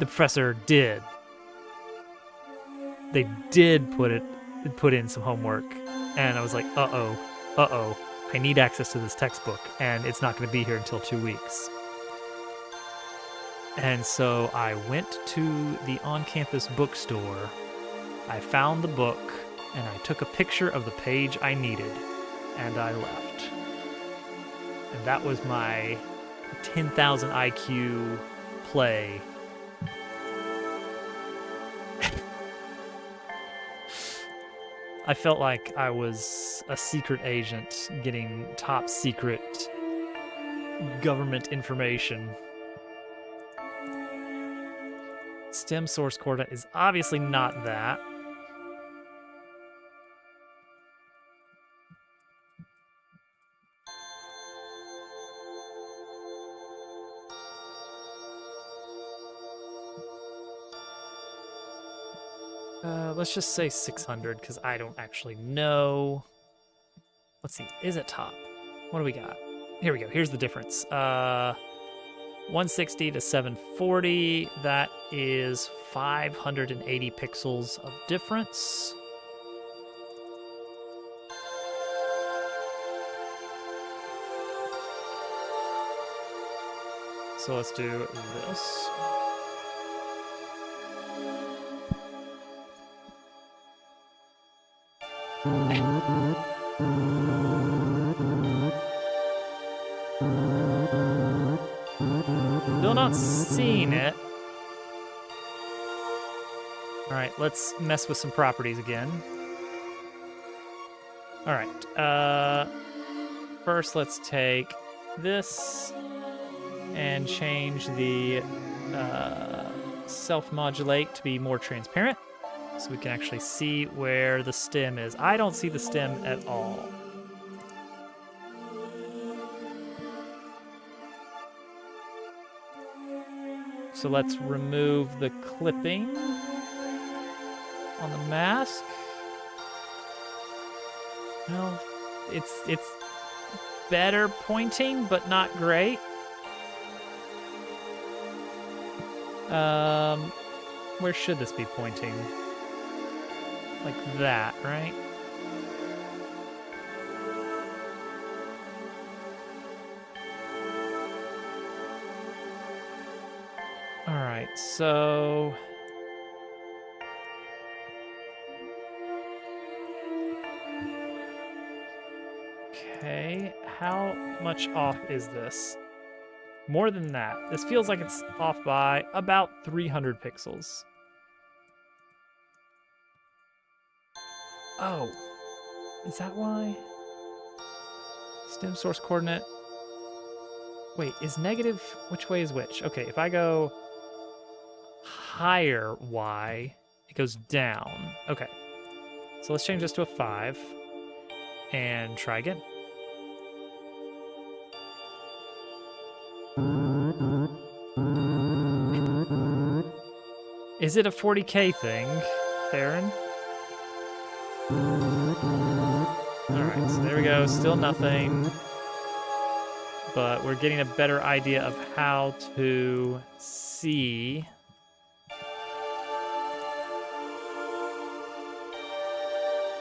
the professor did. They did put in some homework, and I was like, uh-oh, I need access to this textbook, and it's not going to be here until 2 weeks. And so I went to the on-campus bookstore, I found the book, and I took a picture of the page I needed, and I left. And that was my 10,000 IQ play. I felt like I was a secret agent getting top secret government information. Stem source coordinate is obviously not that. Let's just say 600, because I don't actually know. Let's see, is it top? What do we got? Here we go, here's the difference. 160 to 740, that is 580 pixels of difference. So let's do this. Still not seeing it. All right, let's mess with some properties again. All right. First, let's take this and change the self-modulate to be more transparent, so we can actually see where the stem is. I don't see the stem at all. So let's remove the clipping on the mask. Well, it's better pointing, but not great. Where should this be pointing? Like that, right? All right, so okay, how much off is this? More than that. This feels like it's off by about 300 pixels. Oh, is that why? Stem source coordinate. Wait, is negative, which way is which? Okay, if I go higher Y, it goes down. Okay, so let's change this to a 5 and try again. Is it a 40K thing, Theron? Alright, so there we go. Still nothing. But we're getting a better idea of how to see.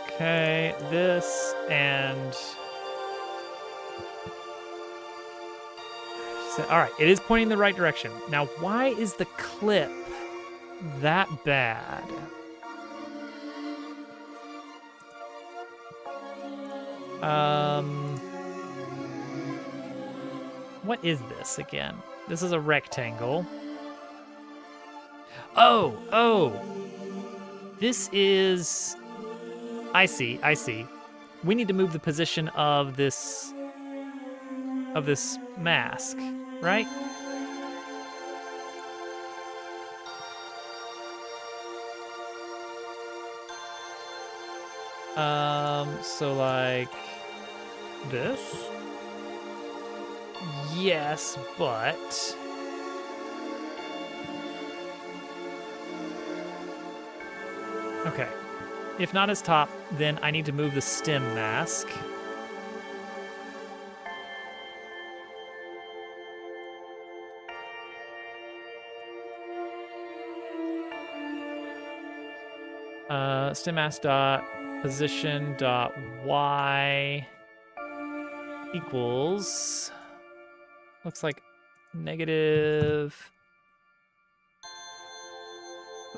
Okay, this and... Alright, it is pointing in the right direction. Now, why is the clip that bad? What is this again? This is a rectangle. Oh! This is... I see. We need to move the position of this mask, right? So like this? Yes, but okay. If not as top, then I need to move the stem mask. Stem mask dot position dot y equals, looks like negative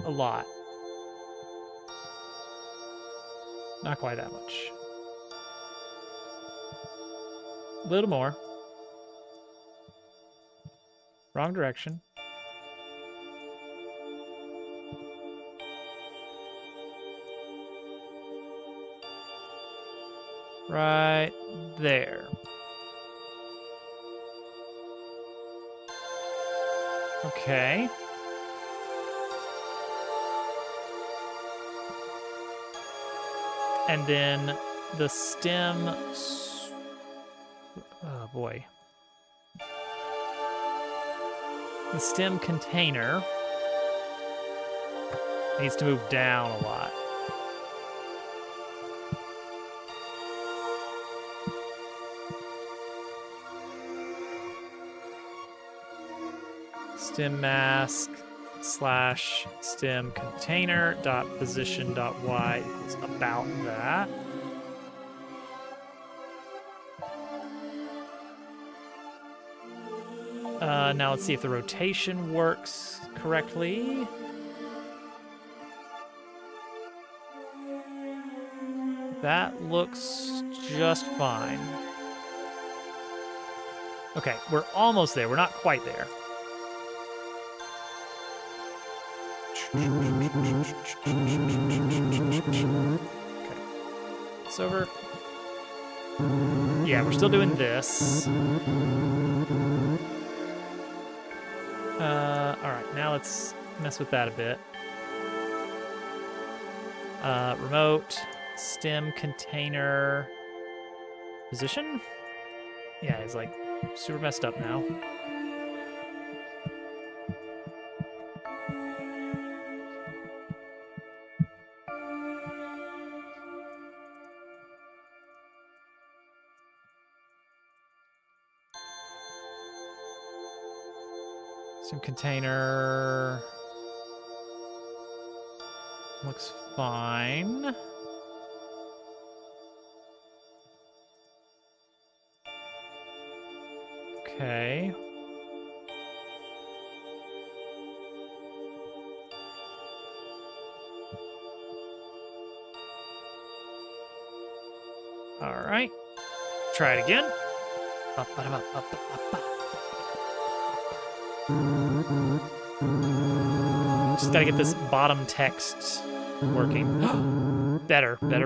a lot. Not quite that much. A little more. Wrong direction. Right there. Okay. And then the stem... Oh, boy. The stem container needs to move down a lot. Stem mask slash stem container dot position dot y equals about that. Now let's see if the rotation works correctly. That looks just fine. Okay, we're almost there. We're not quite there. Okay. It's over. Yeah, we're still doing this. Alright, now let's mess with that a bit. Remote, stem container, position? Yeah, it's like super messed up now. Some container looks fine. Okay. All right. Try it again. Just gotta get this bottom text working. Better. Coming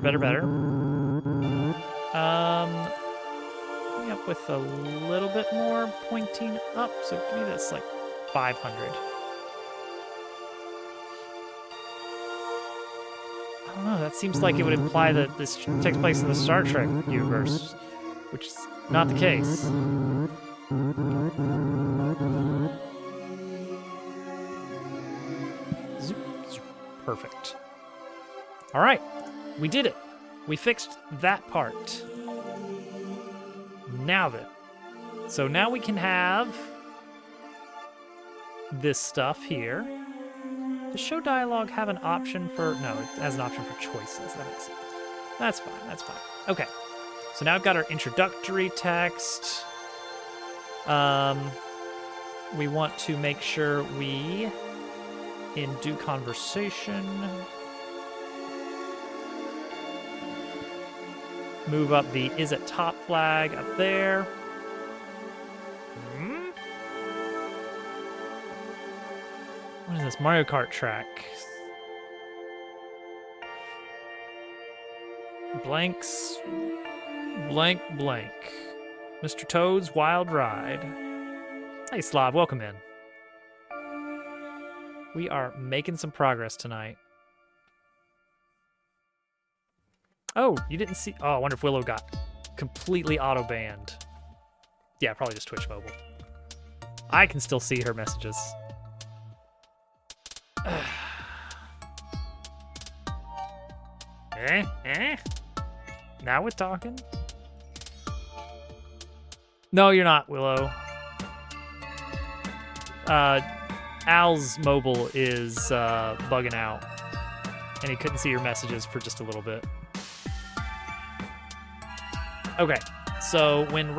up with a little bit more pointing up, so give me this like 500. I don't know, that seems like it would imply that this takes place in the Star Trek universe, which is not the case. Perfect. All right, we did it. We fixed that part. Now then. So now we can have this stuff here. Does show dialogue have an option for... No, it has an option for choices. That makes sense. That's fine. Okay. So now I've got our introductory text. We want to make sure we... in due conversation, move up the is at top flag up there. What is this? Mario Kart track. Blanks. Blank. Mr. Toad's Wild Ride. Hey, Slav, welcome in. We are making some progress tonight. Oh, you didn't see... Oh, I wonder if Willow got completely auto-banned. Yeah, probably just Twitch Mobile. I can still see her messages. Now we're talking? No, you're not, Willow. Al's mobile is bugging out, and he couldn't see your messages for just a little bit. Okay, so when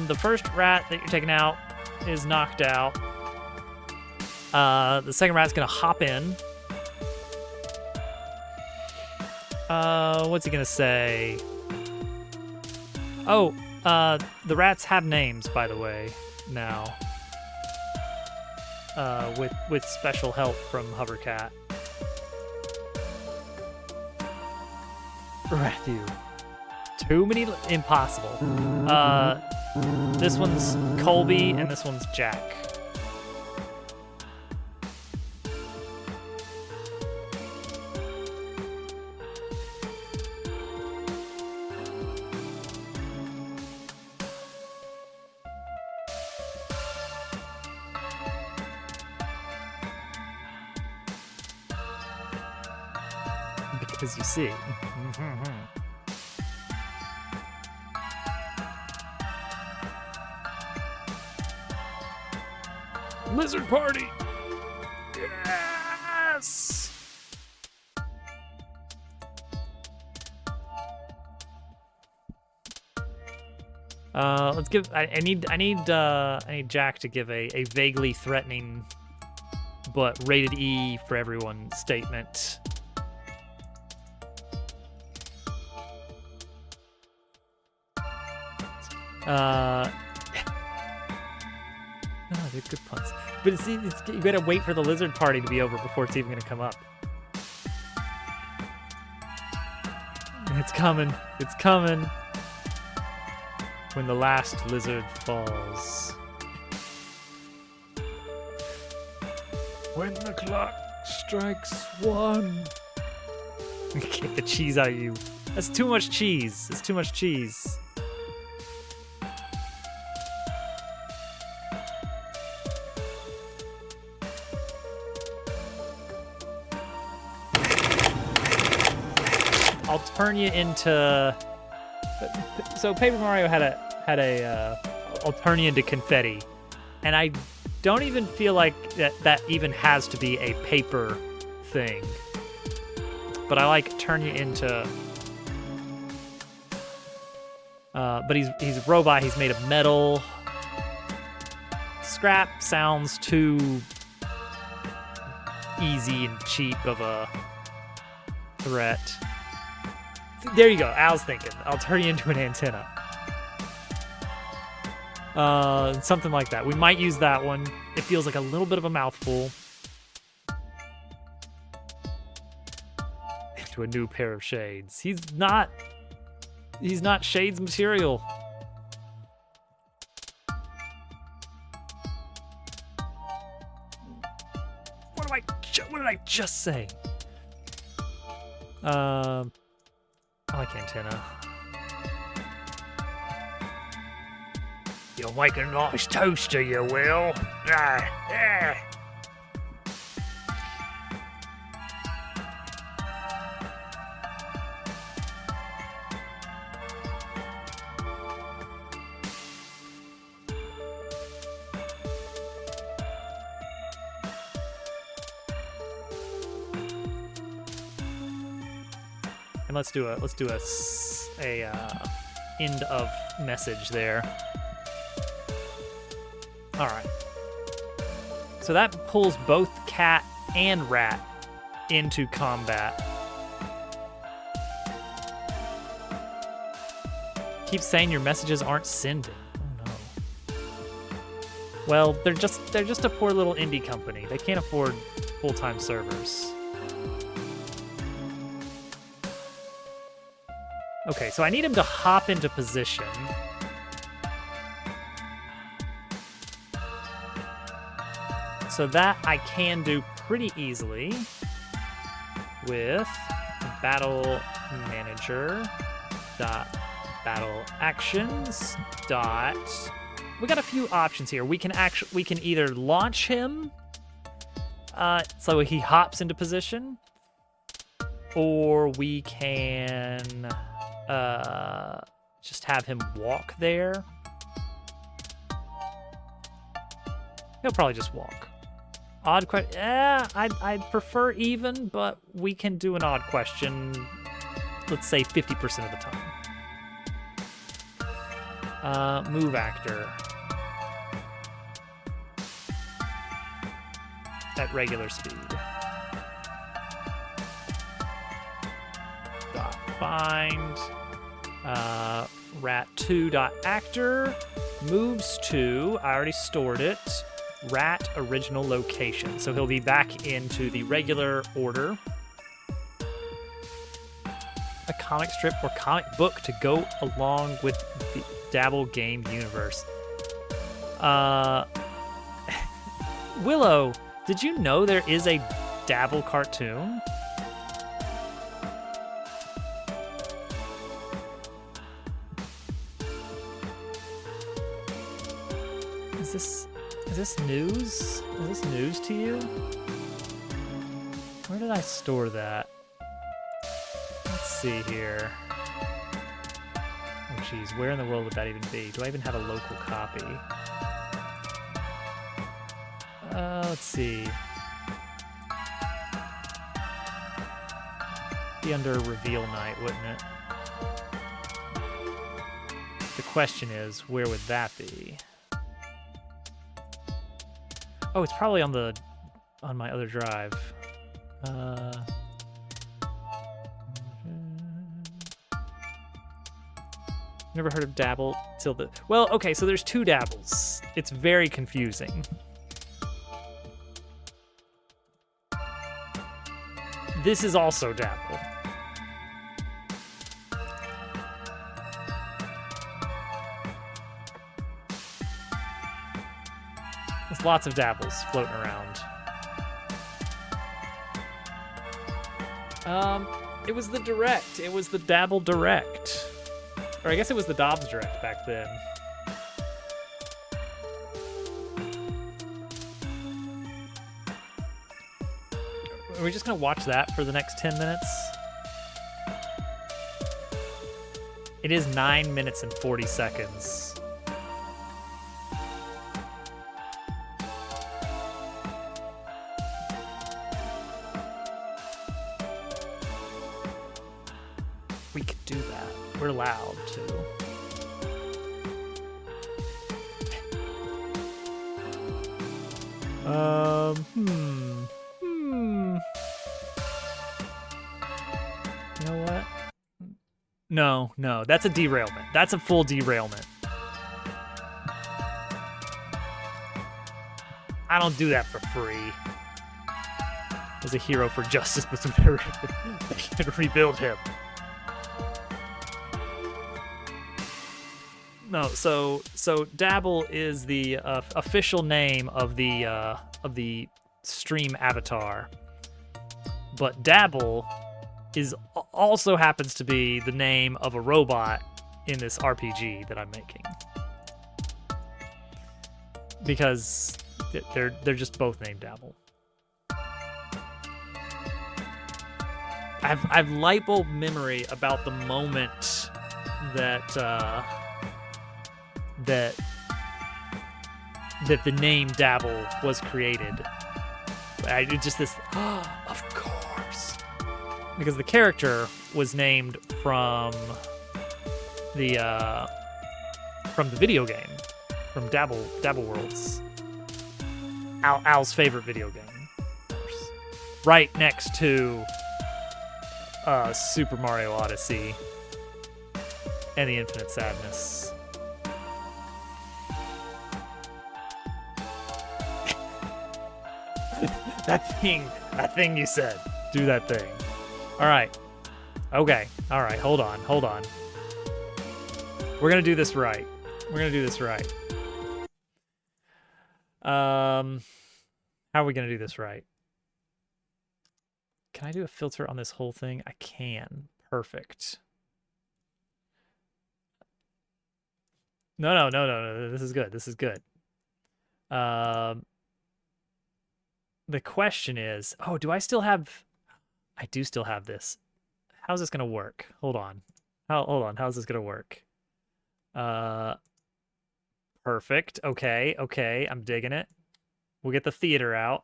the first rat that you're taking out is knocked out, the second rat's gonna hop in. What's he gonna say? Oh, the rats have names, by the way, now. With special help from Hovercat. Rathu. Too many... Impossible. This one's Colby, and this one's Jack. Because you see. Lizard party! Yes! Let's give. I need Jack to give a vaguely threatening, but rated E for everyone statement. No, they're good puns. But it's you gotta wait for the lizard party to be over before it's even gonna come up. It's coming. It's coming. When the last lizard falls. When the clock strikes 1. Get the cheese out of you. That's too much cheese. That's too much cheese. I'll turn you into. So Paper Mario had a. I'll turn you into confetti, and I don't even feel like that even has to be a paper thing. But I like turn you into. But he's a robot. He's made of metal. Scrap sounds too easy and cheap of a threat. There you go. Al's thinking. I'll turn you into an antenna. Something like that. We might use that one. It feels like a little bit of a mouthful. Into a new pair of shades. He's not shades material. What did I just say? I like antenna. You'll make a nice toaster, you will. And let's do a end of message there. All right. So that pulls both cat and rat into combat. Keep saying your messages aren't sending. Oh no. Well, they're just a poor little indie company. They can't afford full-time servers. Okay, so I need him to hop into position. So that I can do pretty easily with battle manager dot battle actions dot. We got a few options here. We can either launch him, so he hops into position, or we can just have him walk there. He'll probably just walk. Odd question. I'd prefer even, but we can do an odd question. Let's say 50% of the time. Move actor. At regular speed. Find rat2.actor moves to, I already stored it, rat original location. So he'll be back into the regular order. A comic strip or comic book to go along with the Dabble game universe. Willow, did you know there is a Dabble cartoon? Is this news? Is this news to you? Where did I store that? Let's see here. Oh geez, where in the world would that even be? Do I even have a local copy? Let's see. Be under reveal night, wouldn't it? The question is, where would that be? Oh, it's probably on my other drive. Never heard of Dabble till the... Well, okay, so there's two Dabbles. It's very confusing. This is also Dabble. There's lots of Dabbles floating around. It was the Direct. It was the Dabble Direct. Or I guess it was the Dobbs Direct back then. Are we just gonna watch that for the next 10 minutes? It is 9 minutes and 40 seconds. We could do that. We're allowed to. You know what? No, that's a derailment. That's a full derailment. I don't do that for free. As a hero for justice, but they can rebuild him. No, so Dabble is the official name of the stream avatar, but Dabble also happens to be the name of a robot in this RPG that I'm making, because they're just both named Dabble. I've light bulb memory about the moment that the name Dabble was created. I did just this, of course, because the character was named from the video game, from Dabble Worlds, Al's favorite video game, of course, right next to Super Mario Odyssey and the Infinite Sadness. That thing you said. Do that thing. All right. Okay. All right. Hold on. We're gonna do this right. How are we gonna do this right? Can I do a filter on this whole thing? I can. Perfect. No. This is good. The question is, do I still have... I do still have this. How's this going to work? Hold on. How's this going to work? Perfect. Okay. I'm digging it. We'll get the theater out.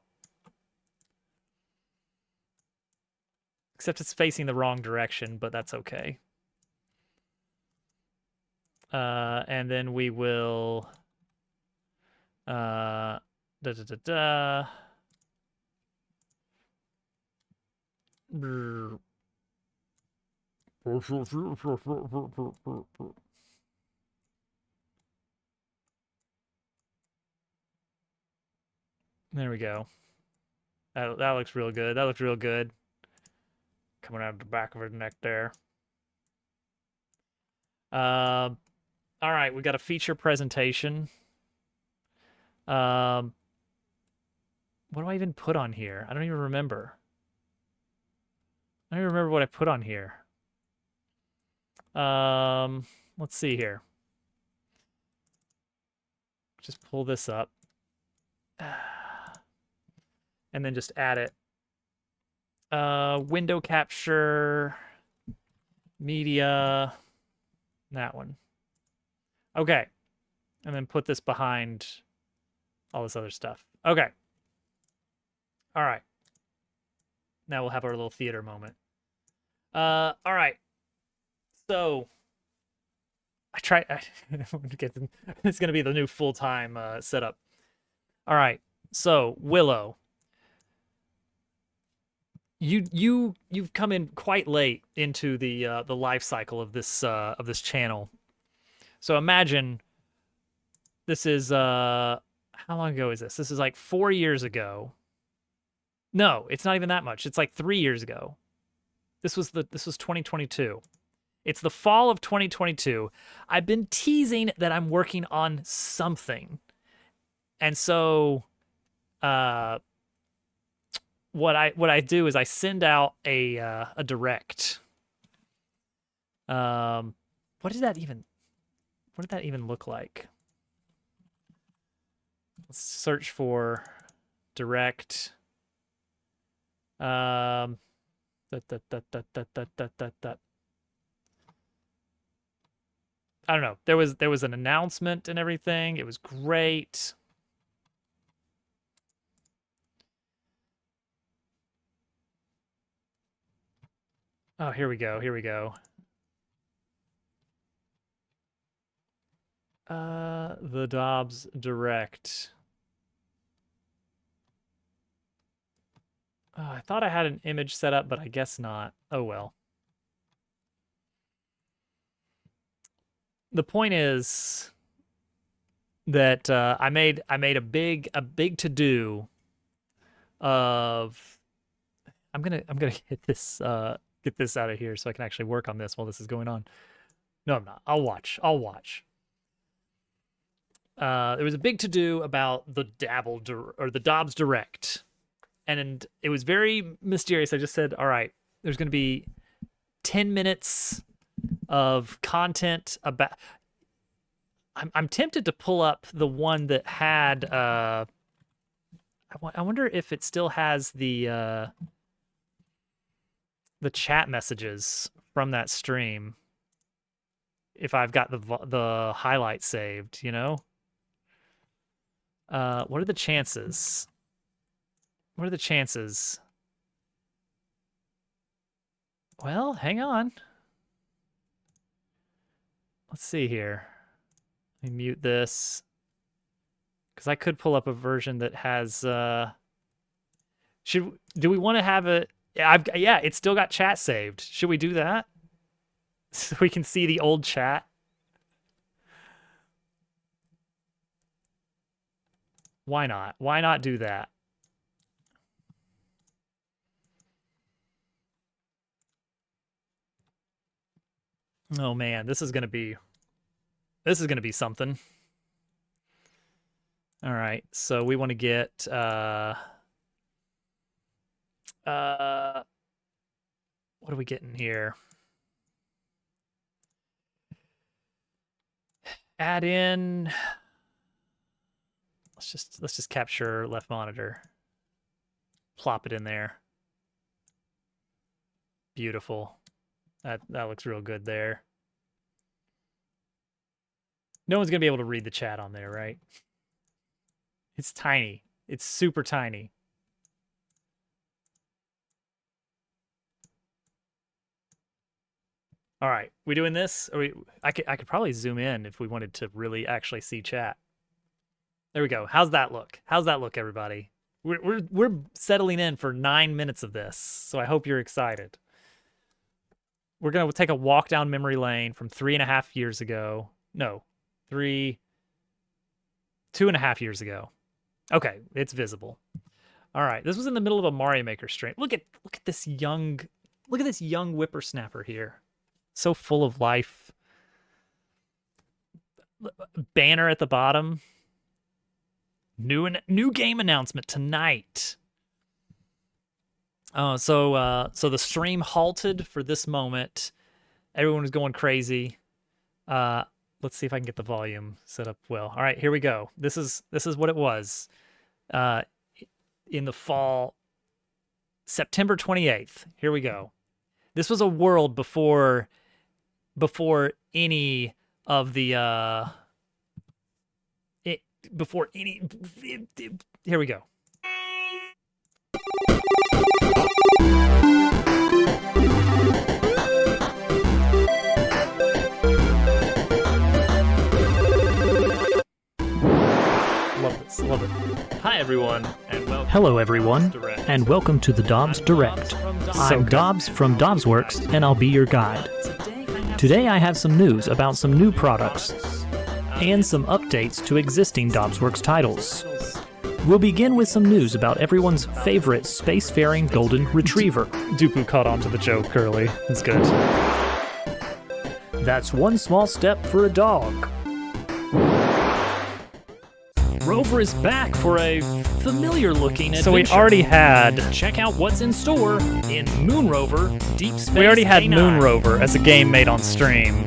Except it's facing the wrong direction, but that's okay. And then we will... There we go. That looks real good. Coming out of the back of her neck there. All right, we got a feature presentation. What do I even put on here? I don't even remember. What I put on here. Let's see here. Just pull this up. And then just add it. Window capture, media, that one. Okay. And then put this behind all this other stuff. Okay. All right. Now we'll have our little theater moment. All right. So It's gonna be the new full-time setup. All right, so Willow, you've come in quite late into the life cycle of this channel. So imagine this is how long ago is this? This is like 4 years ago. No, it's not even that much. It's like 3 years ago. This was 2022. It's the fall of 2022. I've been teasing that I'm working on something. And so what I do is I send out a direct. What did that even look like? Let's search for direct. I don't know. There was an announcement and everything. It was great. Oh, here we go. Here we go. The Dobbs Direct. Oh, I thought I had an image set up, but I guess not. Oh well. The point is that I made a big to do of I'm gonna get this out of here so I can actually work on this while this is going on. No, I'm not. I'll watch. There was a big to do about the the Dobbs Direct, and it was very mysterious. I just said, all right, there's going to be 10 minutes of content about. I'm tempted to pull up the one that had. I wonder if it still has the chat messages from that stream. If I've got the highlight saved, you know. What are the chances? What are the chances? Well, hang on. Let's see here. Let me mute this. Because I could pull up a version that has... do we want to have it? Yeah, it's still got chat saved. Should we do that? So we can see the old chat? Why not? Why not do that? Oh man, this is gonna be something. All right, so we want to get what are we getting here? Add in. Let's just capture left monitor. Plop it in there. Beautiful. That looks real good there. No one's gonna be able to read the chat on there, right? It's tiny. It's super tiny. All right, we doing this? I could probably zoom in if we wanted to really actually see chat. There we go. How's that look? How's that look, everybody? We're settling in for 9 minutes of this, so I hope you're excited. We're gonna take a walk down memory lane from 3.5 years ago. No, 2.5 years ago. Okay, it's visible. All right, this was in the middle of a Mario Maker stream. Look at this young whippersnapper here. So full of life. Banner at the bottom. New game announcement tonight. So the stream halted for this moment. Everyone was going crazy. Let's see if I can get the volume set up well. All right, here we go. This is what it was. In the fall, September 28th. Here we go. This was a world before any of the here we go. Nice. Love it. Hi, everyone, and welcome. Hello, everyone, and welcome to the Dobbs Direct. I'm Dobbs from Dobbsworks, and I'll be your guide. Today I have some news about some new products and some updates to existing Dobbsworks titles. We'll begin with some news about everyone's favorite spacefaring golden retriever. Dupu caught on to the joke early. It's good. That's one small step for a dog. Rover is back for a familiar-looking adventure. So we already had... Check out what's in store in Moon Rover Deep Space We already had K9. Moon Rover as a game made on stream.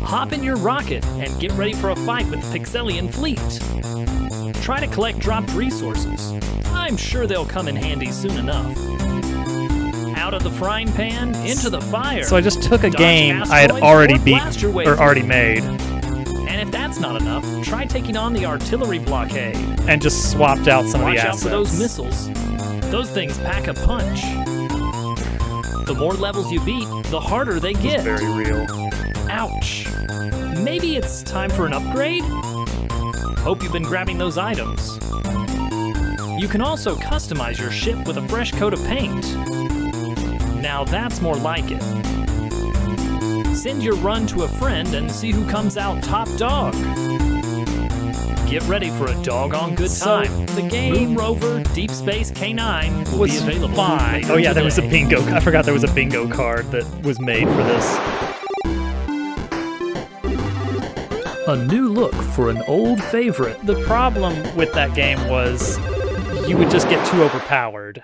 Hop in your rocket and get ready for a fight with the Pixelian fleet. Try to collect dropped resources. I'm sure they'll come in handy soon enough. Out of the frying pan, into the fire. So I just took a Dodge game I had asteroids already or beat blast your way or through. already made And if that's not enough, try taking on the artillery blockade. and just swapped out some of Watch the out assets. for those missiles. Those things pack a punch. The more levels you beat, the harder they get. Very real. Ouch. Maybe it's time for an upgrade? Hope you've been grabbing those items. You can also customize your ship with a fresh coat of paint. Now that's more like it. Send your run to a friend and see who comes out top dog. Get ready for a doggone good So, time. The game Moon Rover Deep Space K9 will Was be available fine. later Oh yeah, there was a today. bingo. I forgot there was a bingo card that was made for this. A new look for an old favorite. The problem with that game was you would just get too overpowered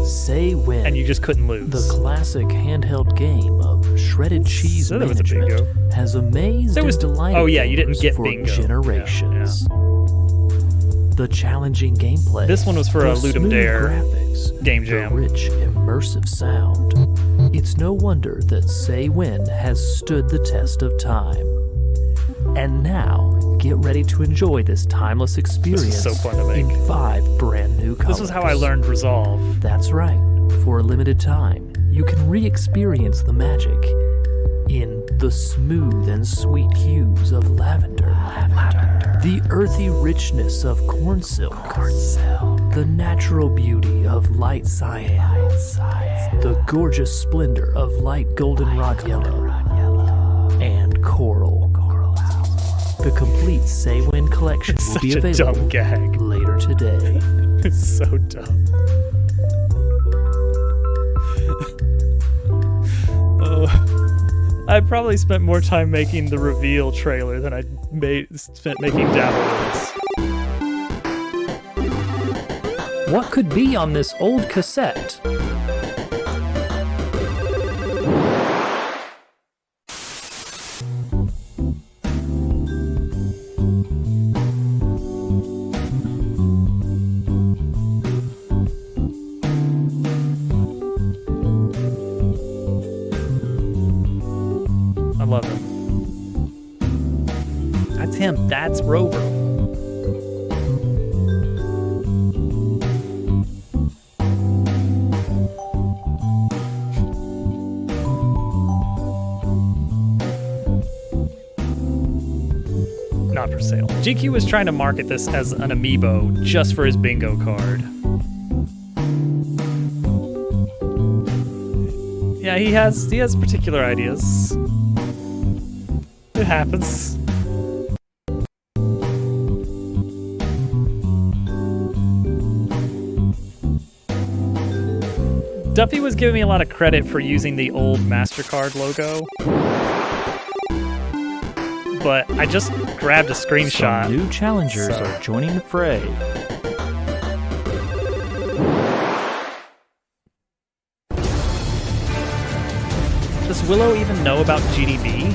Say when. and you just couldn't lose. The classic handheld game of shredded cheese So there was a management bingo. has amazed There was- and delighted oh, yeah, you didn't gamers get for bingo. generations. The challenging gameplay. This one was for the a Ludum smooth Dare graphics, game the jam. rich immersive sound. It's no wonder that Say When has stood the test of time. And now, get ready to enjoy this timeless experience so fun to make. in 5 brand new colors. This was how I learned Resolve. That's right. For a limited time, you can re-experience the magic in the smooth and sweet hues of lavender. The earthy richness of corn silk. The natural beauty of light cyan. The gorgeous splendor of light goldenrod yellow. And coral. The complete Say When collection will be Such a available dumb gag. later today. It's so dumb. I probably spent more time making the reveal trailer than I spent making Dabblers. What could be on this old cassette? I love him. That's him. That's Rover. Not for sale. GQ was trying to market this as an amiibo just for his bingo card. Yeah, he has particular ideas. It happens. Duffy was giving me a lot of credit for using the old MasterCard logo. But I just grabbed a screenshot. Some new challengers So- are joining the fray. Does Willow even know about GDB?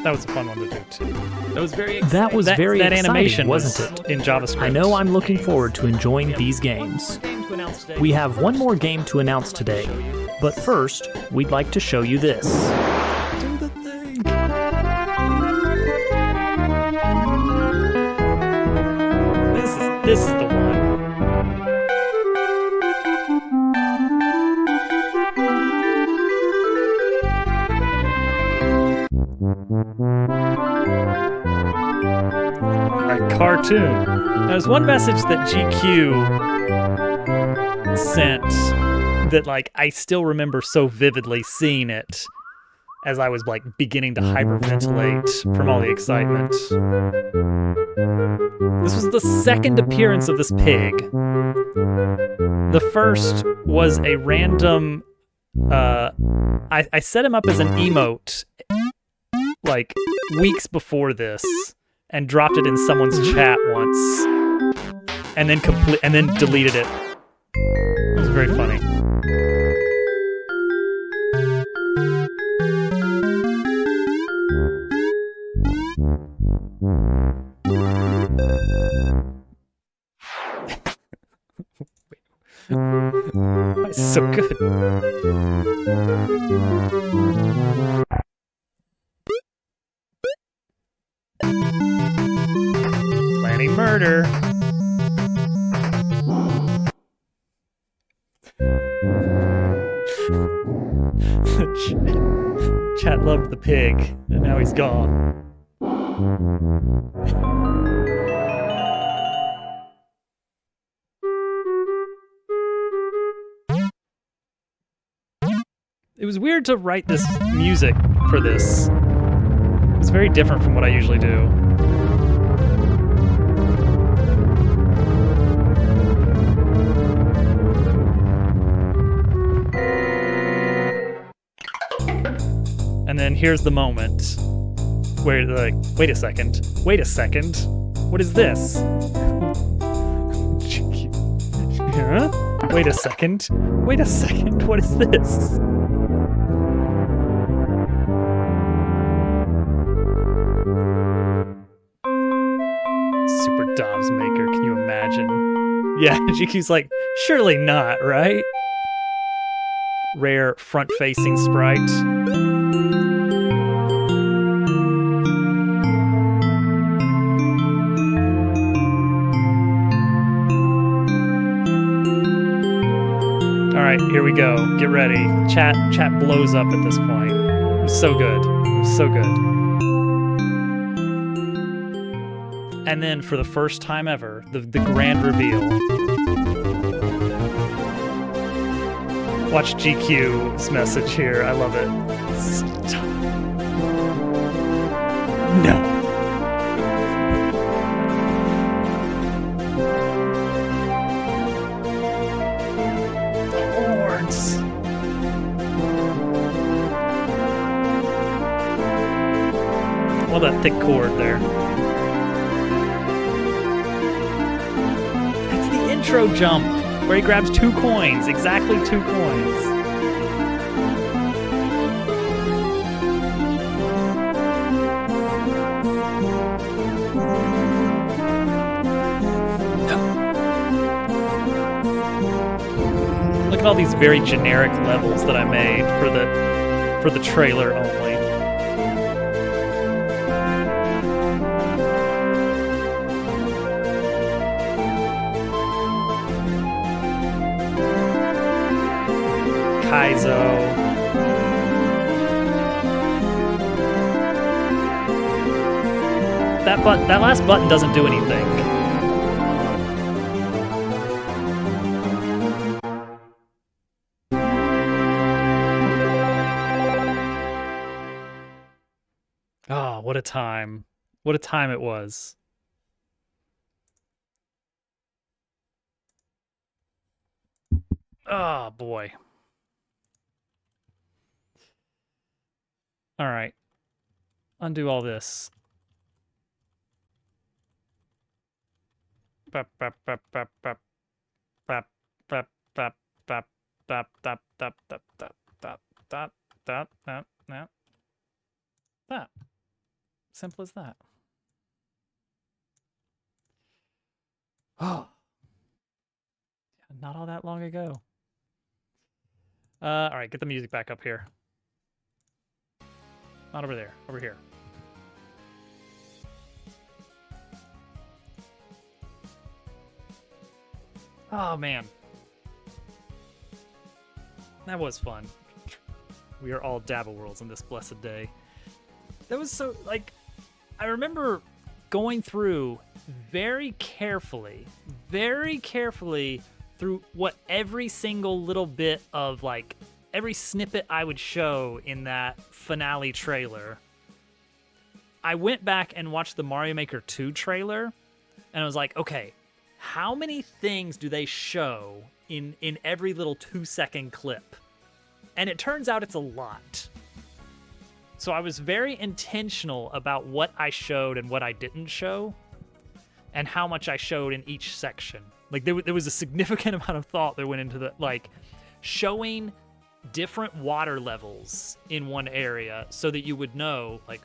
That was a fun one to do too. That was very That was very that exciting, animation wasn't it? in JavaScript. I know I'm looking forward to enjoying these games. We have one more game to announce today, but first, we'd like to show you this. Do the thing. This is the one. A cartoon. There's one message that GQ sent that like I still remember so vividly seeing it as I was like beginning to hyperventilate from all the excitement. This was the second appearance of this pig. The first was a random I set him up as an emote like weeks before this and dropped it in someone's chat once and then deleted it. It was very funny. It's so good. Planning murder. Chat loved the pig, and now he's gone. It was weird to write this music for this. It was very different from what I usually do. And then here's the moment where they're like, wait a second, what is this? Huh? Wait a second, what is this? Super Dobbs Maker, can you imagine? Yeah, GQ's like, surely not, right? Rare front-facing sprite. Alright, here we go. Get ready. Chat blows up at this point. It was so good. It was so good. And then for the first time ever, the grand reveal. Watch GQ's message here. I love it. Stop. No. Horns. Well, that thick cord there. It's the intro jump where he grabs 2 coins, exactly 2 coins. Look at all these very generic levels that I made for the trailer only. Kaizo. That last button doesn't do anything. Oh, what a time. What a time it was. Oh, boy. All right. Undo all this. Bap, bap, bap, bap, bap, bap, bap, bap, bap, bap, bap, bap, bap, bap, bap, bap, bap, bap, bap. Simple as that. Oh. Not all that long ago. All right, get the music back up here. Not over there, over here. Oh, man. That was fun. We are all Dabble Worlds on this blessed day. That was so, like, I remember going through very carefully through what every single little bit of, like, every snippet I would show in that finale trailer. I went back and watched the Mario Maker 2 trailer, and I was like, okay, how many things do they show in every little 2-second clip? And it turns out it's a lot. So I was very intentional about what I showed and what I didn't show, and how much I showed in each section. Like, there was a significant amount of thought that went into the, like, showing different water levels in one area so that you would know, like,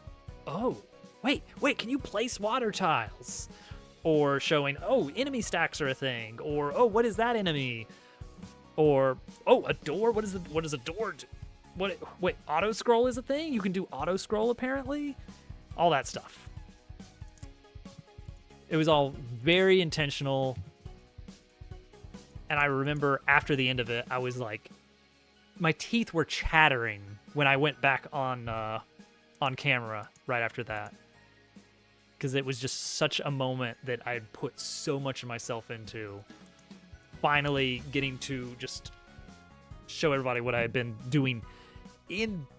oh, wait, can you place water tiles? Or showing, oh, enemy stacks are a thing. Or, oh, what is that enemy? Or, oh, a door? What does a door do? Wait, auto scroll is a thing? You can do auto scroll apparently? All that stuff. It was all very intentional. And I remember after the end of it, I was like, my teeth were chattering when I went back on camera right after that. Because it was just such a moment that I had put so much of myself into. Finally getting to just show everybody what I had been doing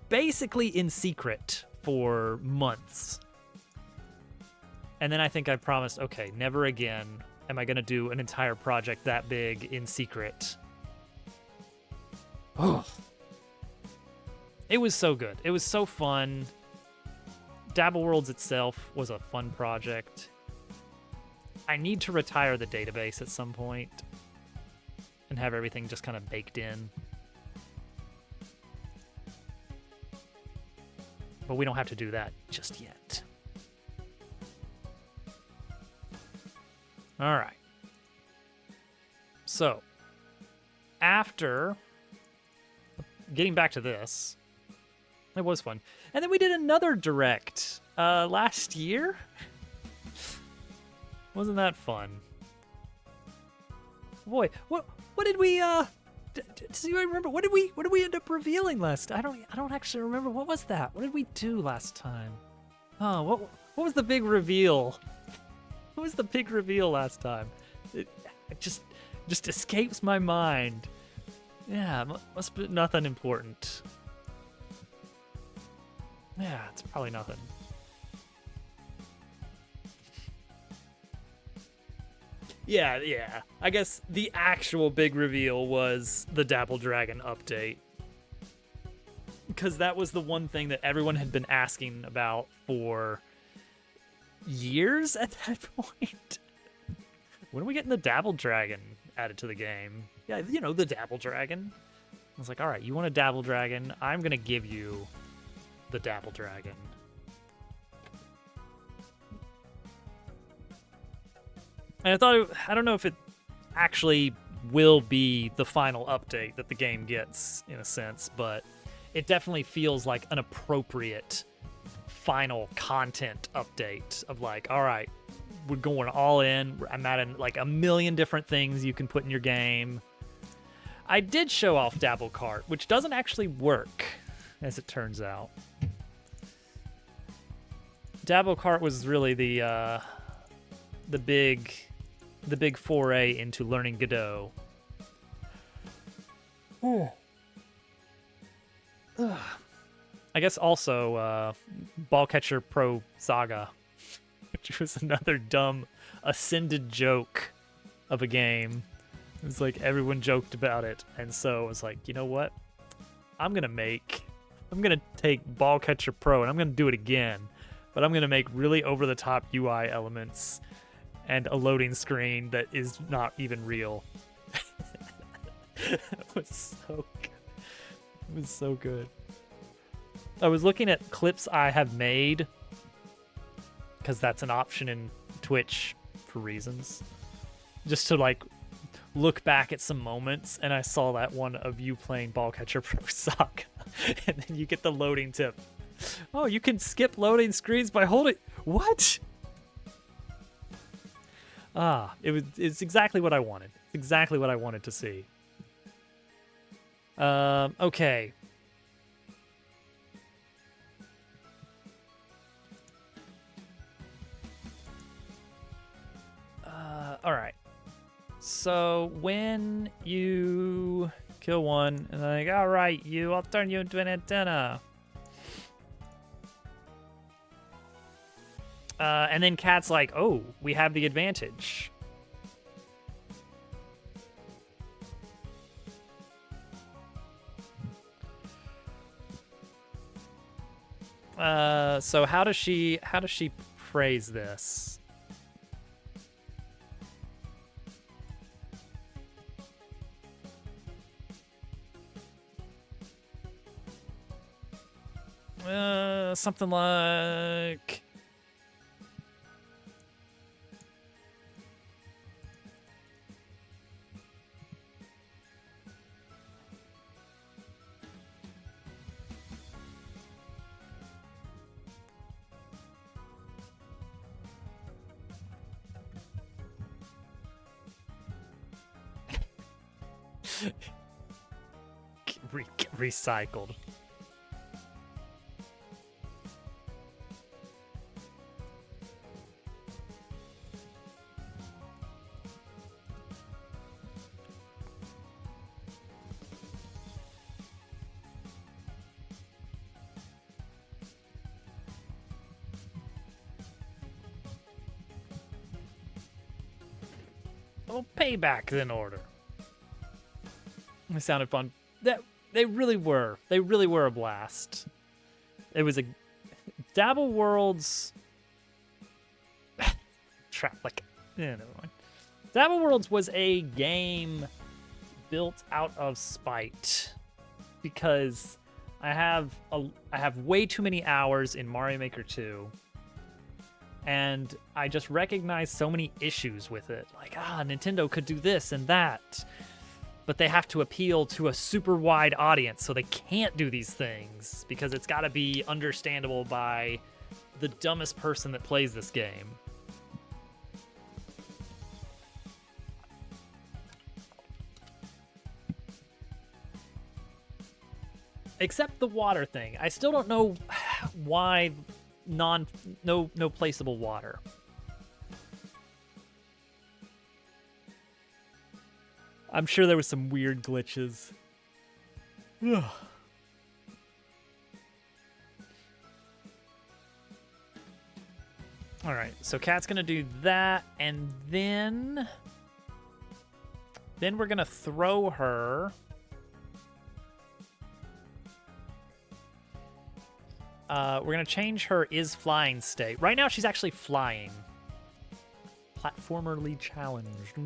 basically in secret for months. And then I think I promised, okay, never again am I going to do an entire project that big in secret. Oh. It was so good. It was so fun. Dabble Worlds itself was a fun project. I need to retire the database at some point and have everything just kind of baked in. But we don't have to do that just yet. All right. So, after getting back to this, it was fun. And then we did another direct last year. Wasn't that fun? Boy, what did we do you remember what did we end up revealing last? I don't actually remember. What was that? What did we do last time? Oh, what was the big reveal? What was the big reveal last time? It just escapes my mind. Yeah, must be nothing important. Yeah, it's probably nothing. Yeah. I guess the actual big reveal was the Dabble Dragon update. Because that was the one thing that everyone had been asking about for years at that point. When are we getting the Dabble Dragon added to the game? Yeah, you know, the Dabble Dragon. I was like, all right, you want a Dabble Dragon? I'm going to give you the Dabble Dragon. And I don't know if it actually will be the final update that the game gets, in a sense, but it definitely feels like an appropriate final content update of like, all right, we're going all in. I'm adding like 1 million different things you can put in your game. I did show off Dabble Cart, which doesn't actually work, as it turns out. Dabble Cart was really the big foray into learning Godot. I guess also Ball Catcher Pro Saga, which was another dumb Ascended joke of a game. It was like everyone joked about it, and so I was like, you know what? I'm gonna take Ball Catcher Pro and I'm gonna do it again, but I'm gonna make really over-the-top UI elements and a loading screen that is not even real. It was so good. It was so good. I was looking at clips I have made because that's an option in Twitch for reasons. Just to like look back at some moments, and I saw that one of you playing Ball Catcher Pro Saga, and then you get the loading tip. Oh, you can skip loading screens by holding. What? It's exactly what I wanted. Exactly what I wanted to see. Okay. All right. So when you kill one, and like, all right, I'll turn you into an antenna. And then Cat's like, oh, we have the advantage. So how does she phrase this? Something like, recycled. Oh, payback's in order. It sounded fun. They really were. They really were a blast. It was a Dabble Worlds trap like never mind. Dabble Worlds was a game built out of spite because I have way too many hours in Mario Maker 2. And I just recognized so many issues with it. Like, Nintendo could do this and that. But they have to appeal to a super wide audience, so they can't do these things because it's got to be understandable by the dumbest person that plays this game. Except the water thing. I still don't know why no placeable water. I'm sure there was some weird glitches. All right, so Cat's gonna do that, and then we're gonna throw her. We're gonna change her is flying state. Right now, she's actually flying. Platformerly challenged.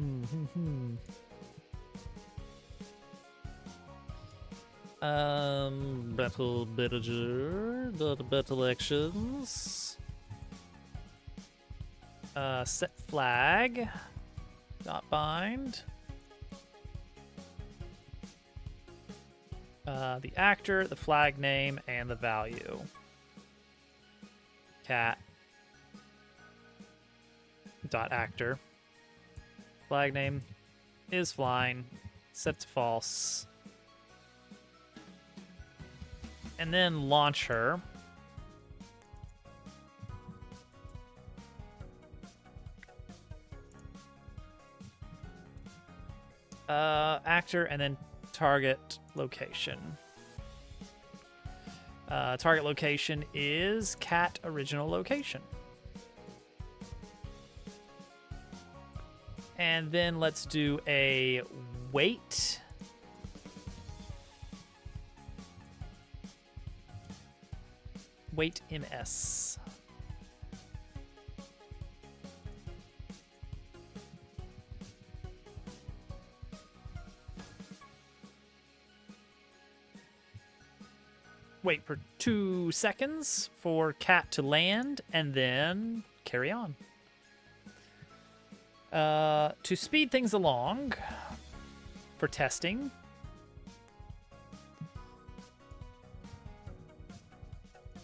Battle manager, battle actions. Set flag. Dot bind. The actor, the flag name, and the value. Cat. Dot actor. Flag name is flying. Set to false. And then launch her. Actor and then target location. Target location is Cat original location. And then let's do a wait. Wait MS. Wait for 2 seconds for Cat to land, and then carry on. To speed things along for testing,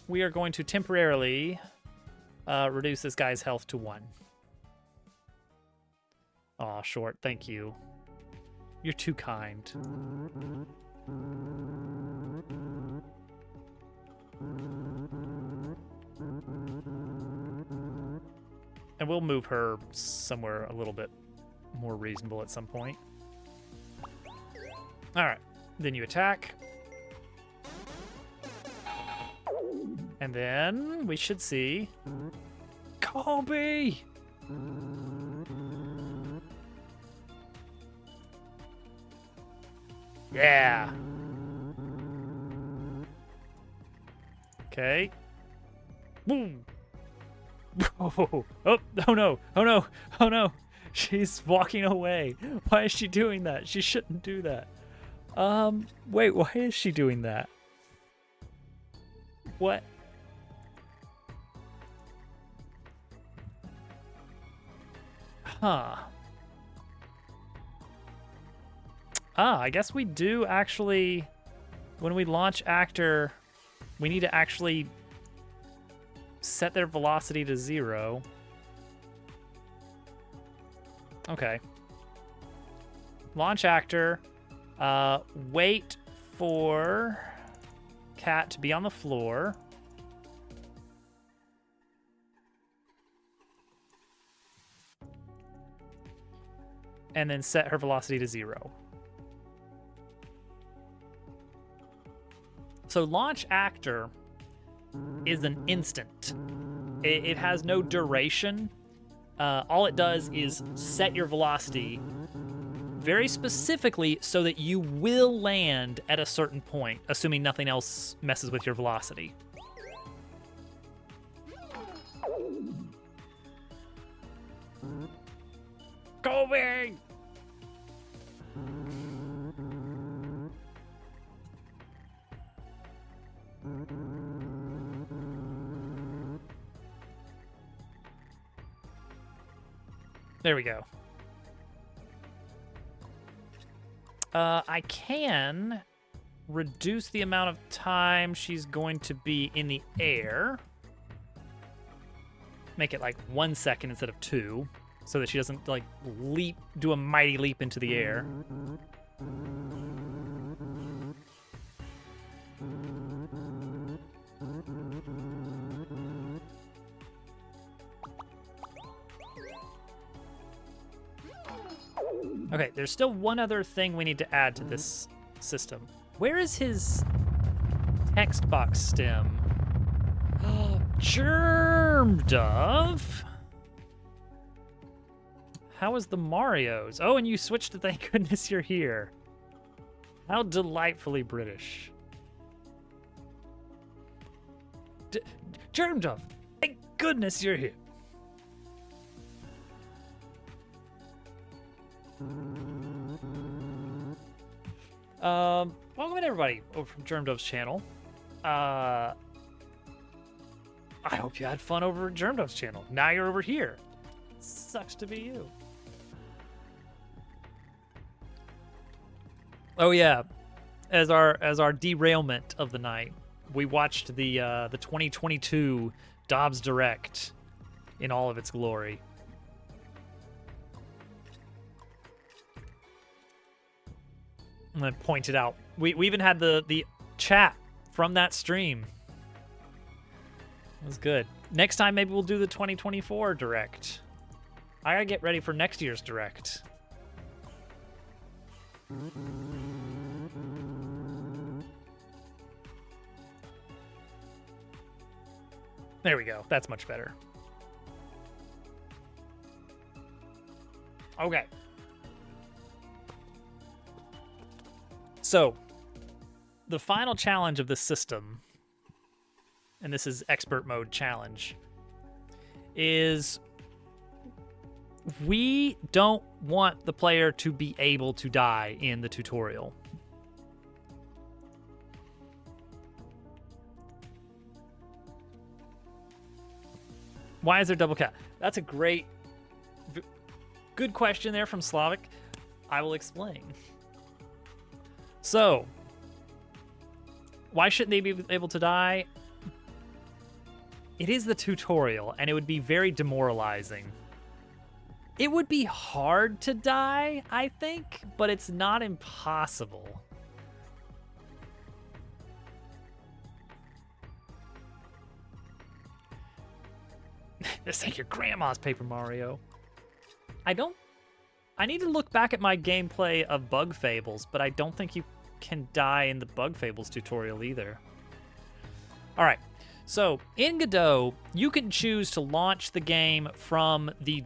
we are going to temporarily reduce this guy's health to 1. Aw, Short, thank you. You're too kind. And we'll move her somewhere a little bit more reasonable at some point. Alright, then you attack. And then we should see Kobe! Yeah! Okay. Boom! Oh, oh no, oh no, oh no. She's walking away. Why is she doing that? She shouldn't do that. Wait, why is she doing that? What? Huh. I guess we do actually, when we launch Actor, we need to actually set their velocity to 0. Okay. Launch Actor. Wait for Cat to be on the floor. And then set her velocity to 0. So launch Actor is an instant. It has no duration. All it does is set your velocity very specifically so that you will land at a certain point, assuming nothing else messes with your velocity. Kobe! There we go. I can reduce the amount of time she's going to be in the air. Make it like 1 second instead of 2, so that she doesn't like do a mighty leap into the air. Okay, there's still one other thing we need to add to this system. Where is his text box stem? Germ Dove? How is the Mario's? Oh, and you switched to thank goodness you're here. How delightfully British. Germ Dove, thank goodness you're here. Welcome in everybody over from Germ Dove's channel. I hope you had fun over at Germ Dove's channel. Now you're over here. Sucks to be you. Oh yeah, as our derailment of the night, we watched the 2022 Dobbs Direct in all of its glory. And then pointed out. We even had the chat from that stream. It was good. Next time, maybe we'll do the 2024 Direct. I gotta get ready for next year's Direct. There we go. That's much better. Okay. So, the final challenge of this system, and this is expert mode challenge, is we don't want the player to be able to die in the tutorial. Why is there double cap? That's a good question there from Slavic. I will explain. So, why shouldn't they be able to die? It is the tutorial, and it would be very demoralizing. It would be hard to die, I think, but it's not impossible. This ain't your grandma's Paper Mario. I need to look back at my gameplay of Bug Fables, but I don't think you can die in the Bug Fables tutorial either. All right, so in Godot, you can choose to launch the game from the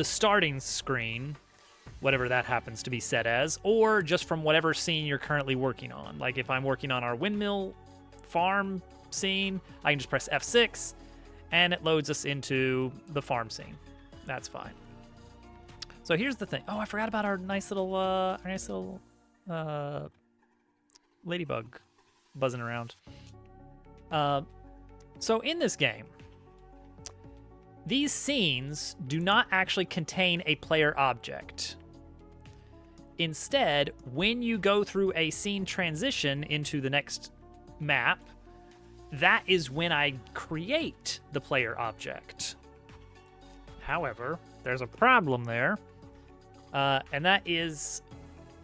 starting screen, whatever that happens to be set as, or just from whatever scene you're currently working on. Like if I'm working on our windmill farm scene, I can just press F6, and it loads us into the farm scene. That's fine. So here's the thing. Oh, I forgot about our nice little ladybug buzzing around. So in this game, these scenes do not actually contain a player object. Instead, when you go through a scene transition into the next map, that is when I create the player object. However, there's a problem there. And that is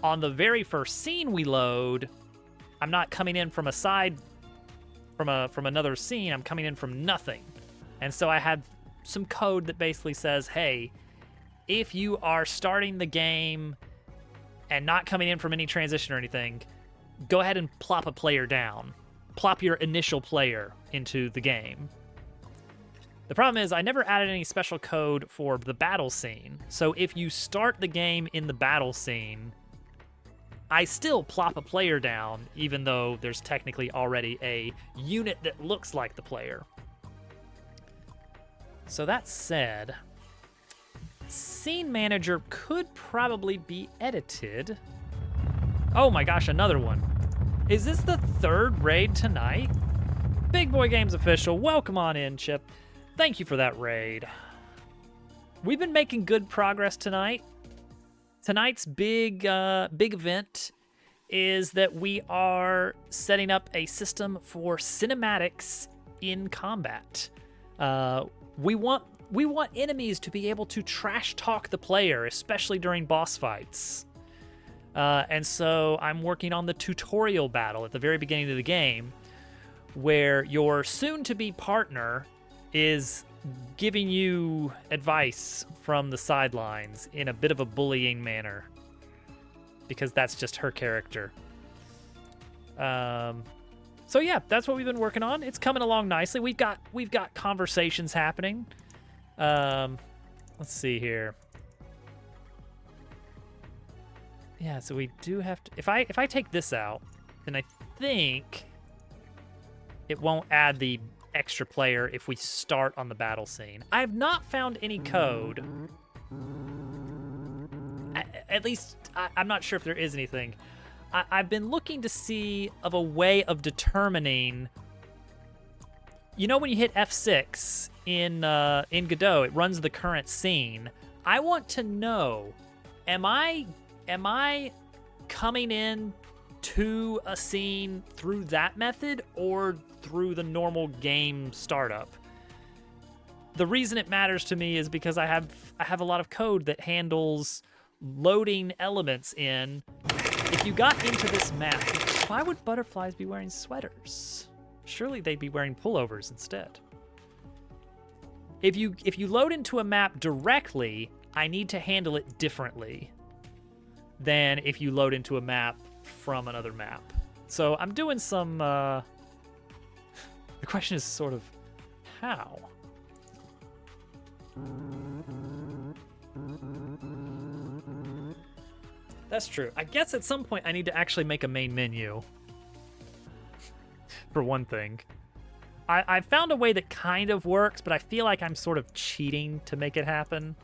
on the very first scene we load, I'm not coming in from a side, from another scene, I'm coming in from nothing. And so I have some code that basically says, hey, if you are starting the game and not coming in from any transition or anything, go ahead and plop a player down. Plop your initial player into the game. The problem is I never added any special code for the battle scene. So if you start the game in the battle scene, I still plop a player down, even though there's technically already a unit that looks like the player. So that said, Scene Manager could probably be edited. Oh my gosh, another one. Is this the third raid tonight? Big Boy Games official, welcome on in, Chip. Thank you for that raid. We've been making good progress tonight. Tonight's big event is that we are setting up a system for cinematics in combat. We want enemies to be able to trash talk the player, especially during boss fights. And so I'm working on the tutorial battle at the very beginning of the game, where your soon-to-be partner is giving you advice from the sidelines in a bit of a bullying manner, because that's just her character. So yeah, that's what we've been working on. It's coming along nicely. We've got conversations happening. Let's see here. Yeah, so we do have to. If I take this out, then I think it won't add the extra player if we start on the battle scene. I have not found any code. At least, I'm not sure if there is anything. I've been looking to see of a way of determining. You know, when you hit F6 in Godot, it runs the current scene. I want to know, am I coming in to a scene through that method or through the normal game startup? The reason it matters to me is because I have a lot of code that handles loading elements in. If you got into this map, why would butterflies be wearing sweaters? Surely they'd be wearing pullovers instead. If you load into a map directly, I need to handle it differently than if you load into a map from another map. So I'm doing some, the question is sort of, how? That's true. I guess at some point I need to actually make a main menu. For one thing. I found a way that kind of works, but I feel like I'm sort of cheating to make it happen.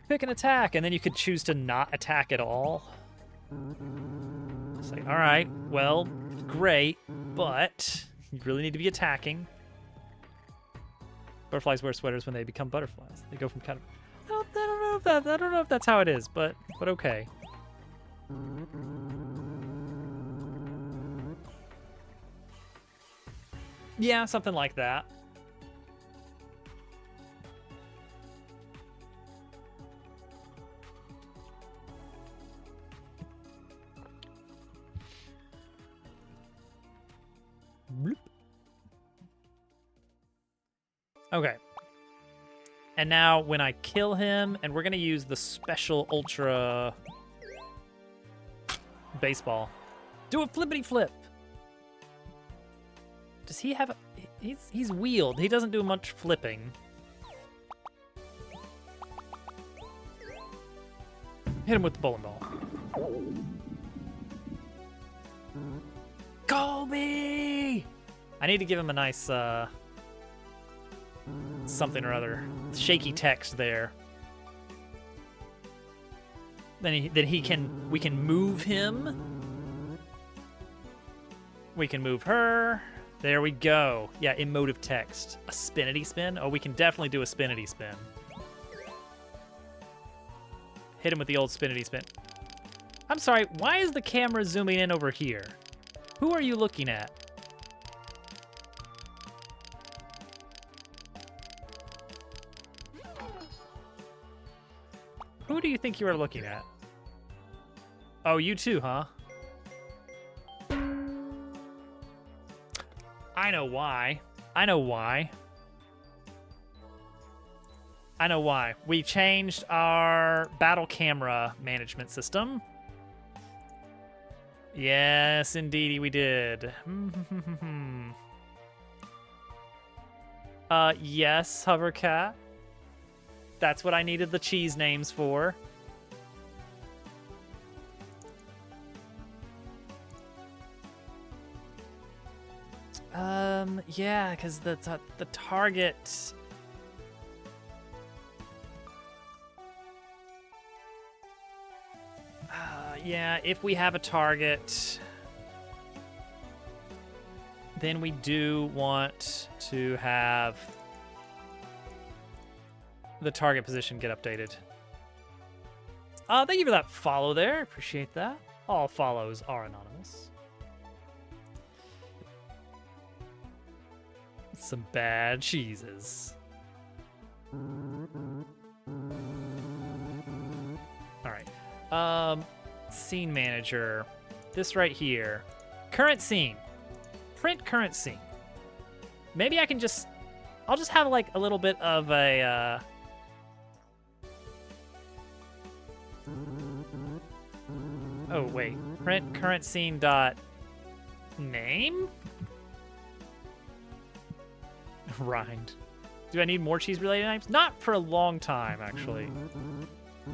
Pick an attack, and then you could choose to not attack at all. It's like, all right, well, great, but you really need to be attacking. Butterflies wear sweaters when they become butterflies. They go from kind of. I don't know if that's how it is, but okay. Yeah, something like that. Bloop. Okay. And now when I kill him, and we're going to use the special ultra baseball. Do a flippity flip. Does he have a... He's wheeled. He doesn't do much flipping. Hit him with the bowling ball. Kobe! I need to give him a nice, something or other. Shaky text there. Then we can move him. We can move her. There we go. Yeah, emotive text. A spinity spin? Oh, we can definitely do a spinity spin. Hit him with the old spinity spin. I'm sorry, why is the camera zooming in over here? Who are you looking at? Who do you think you are looking at? Oh, you too, huh? I know why. I know why. I know why. We changed our battle camera management system. Yes, indeedy, we did. Yes, Hovercat. That's what I needed the cheese names for. Yeah, because the target... yeah, if we have a target, then we do want to have the target position get updated. Thank you for that follow there. Appreciate that. All follows are anonymous. Some bad cheeses. All right. Scene manager. This right here. Current scene. Print current scene. Maybe I can just... I'll just have like a little bit of a... Oh, wait. Print current scene dot name? Rind. Do I need more cheese-related items? Not for a long time, actually.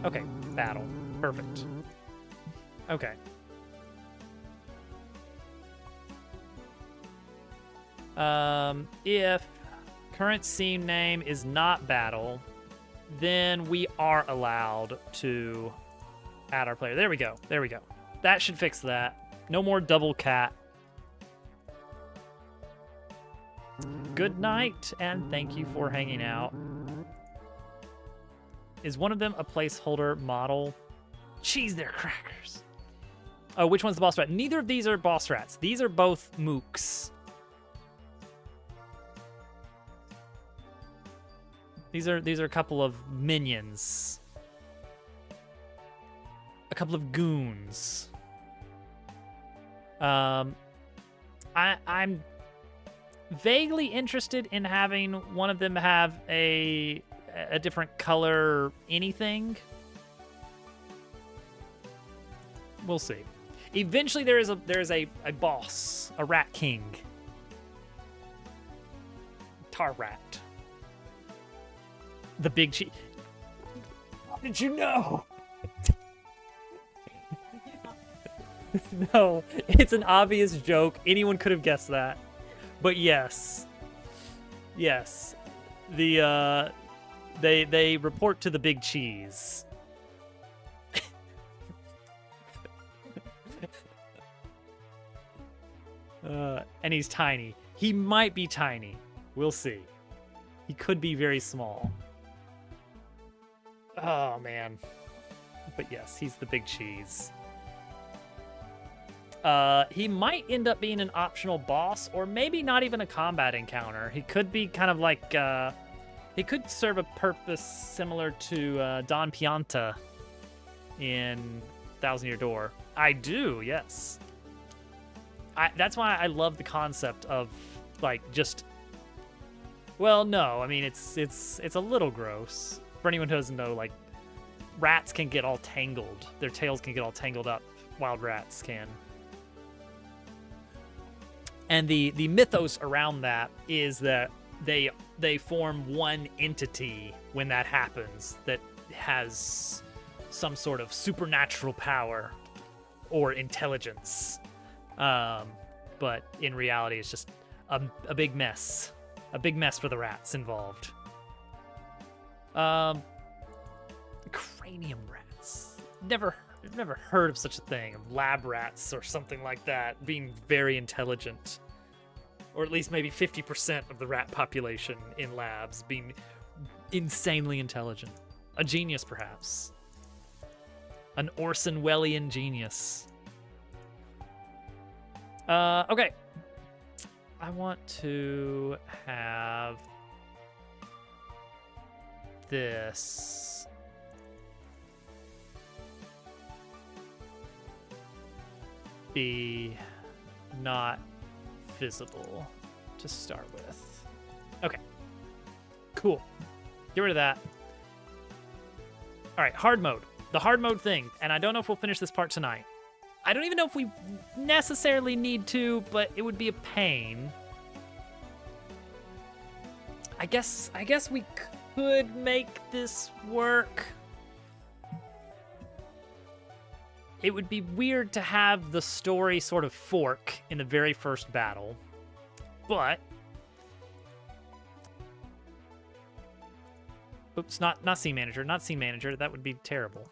Okay, battle. Perfect. Okay. If current scene name is not battle, then we are allowed to add our player. There we go. There we go. That should fix that. No more double cat. Good night, and thank you for hanging out. Is one of them a placeholder model? Cheese their crackers. Oh, which one's the boss rat? Neither of these are boss rats. These are both mooks. These are a couple of minions. A couple of goons. I'm vaguely interested in having one of them have a different color anything. We'll see. Eventually there is a boss, a rat king. Tar rat. The big cheese. How did you know? No, it's an obvious joke. Anyone could have guessed that. But yes. Yes. The they report to the big cheese. And he's tiny. He might be tiny. We'll see. He could be very small. Oh, man. But yes, he's the big cheese. He might end up being an optional boss, or maybe not even a combat encounter. He could be kind of like, he could serve a purpose similar to Don Pianta in Thousand Year Door. I do, yes. That's why I love the concept of, like, just... Well, no, I mean, it's a little gross. For anyone who doesn't know, like, rats can get all tangled. Their tails can get all tangled up. Wild rats can. And the mythos around that is that they form one entity when that happens that has some sort of supernatural power or intelligence. But in reality, it's just a big mess. A big mess for the rats involved. Cranium rats. Never heard of such a thing. Lab rats or something like that being very intelligent. Or at least maybe 50% of the rat population in labs being insanely intelligent. A genius, perhaps. An Orson Welles-ian genius. Okay. I want to have this be not visible to start with. Okay. Cool. Get rid of that. All right, hard mode. The hard mode thing, and I don't know if we'll finish this part tonight. I don't even know if we necessarily need to, but it would be a pain. I guess we could make this work. It would be weird to have the story sort of fork in the very first battle, but... Oops, not scene manager, not scene manager. That would be terrible.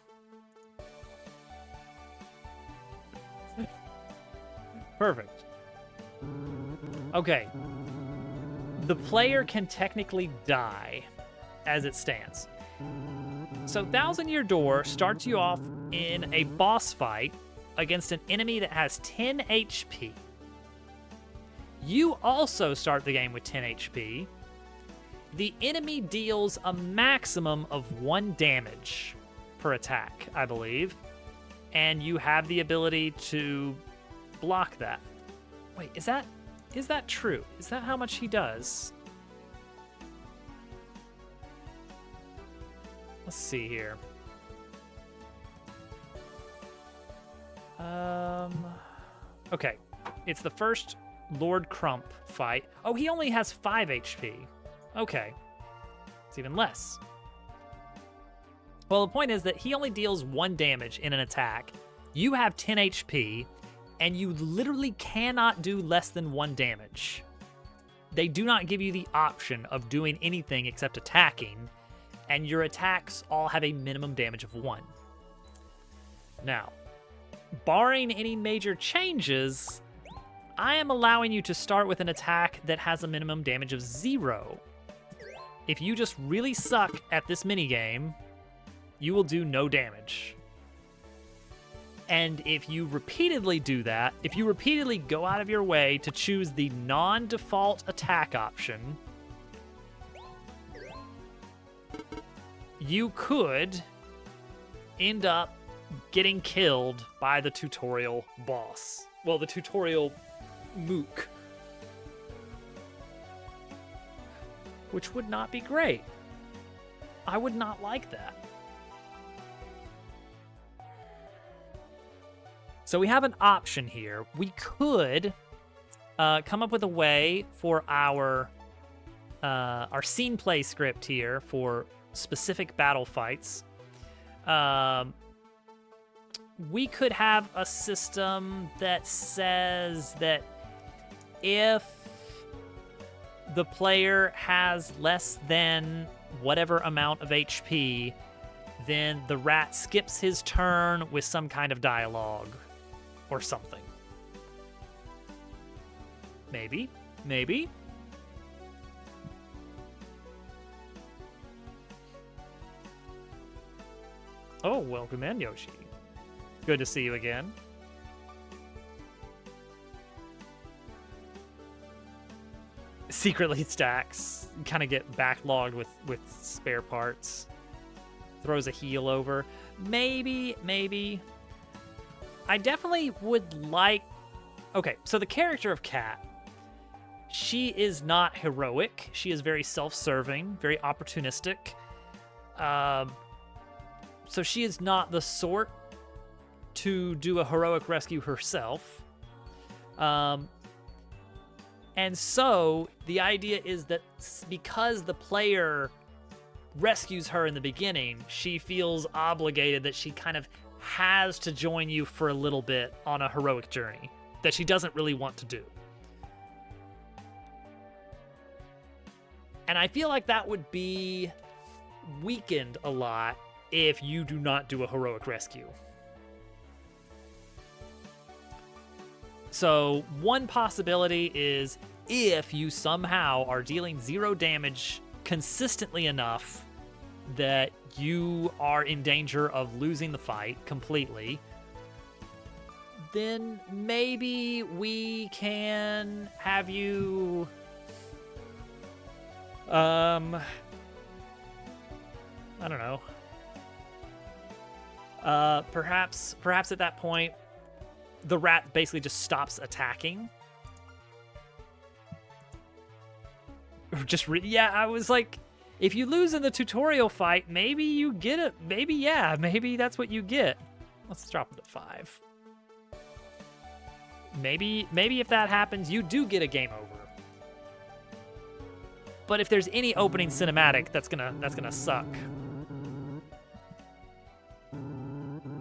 Perfect. Okay. The player can technically die as it stands. So Thousand Year Door starts you off in a boss fight against an enemy that has 10 HP. You also start the game with 10 HP. The enemy deals a maximum of 1 damage per attack, I believe. And you have the ability to block that. Wait, is that true? Is that how much he does? Let's see here. Okay. It's the first Lord Crump fight. Oh, he only has 5 HP. Okay. It's even less. Well, the point is that he only deals 1 damage in an attack. You have 10 HP, and you literally cannot do less than 1 damage. They do not give you the option of doing anything except attacking, and your attacks all have a minimum damage of 1. Now, barring any major changes, I am allowing you to start with an attack that has a minimum damage of 0. If you just really suck at this minigame, you will do no damage. And if you repeatedly do that, if you repeatedly go out of your way to choose the non-default attack option, you could end up getting killed by the tutorial boss. Well, the tutorial mook. Which would not be great. I would not like that. So we have an option here. We could come up with a way for our scene play script here for specific battle fights. We could have a system that says that if the player has less than whatever amount of HP, then the rat skips his turn with some kind of dialogue or something. Maybe. Oh, welcome in, Yoshi. Good to see you again. Secretly stacks. Kind of get backlogged with spare parts. Throws a heal over. Maybe. I definitely would like... Okay, so the character of Cat, she is not heroic. She is very self-serving, very opportunistic. So she is not the sort to do a heroic rescue herself. And so the idea is that because the player rescues her in the beginning, she feels obligated that she kind of has to join you for a little bit on a heroic journey that she doesn't really want to do. And I feel like that would be weakened a lot if you do not do a heroic rescue. So one possibility is if you somehow are dealing 0 damage consistently enough that you are in danger of losing the fight completely, then maybe we can have you I don't know. Perhaps at that point the rat basically just stops attacking. Yeah, I was like, if you lose in the tutorial fight, maybe you get it. Maybe that's what you get. Let's drop it to 5. Maybe if that happens, you do get a game over. But if there's any opening cinematic, that's gonna suck.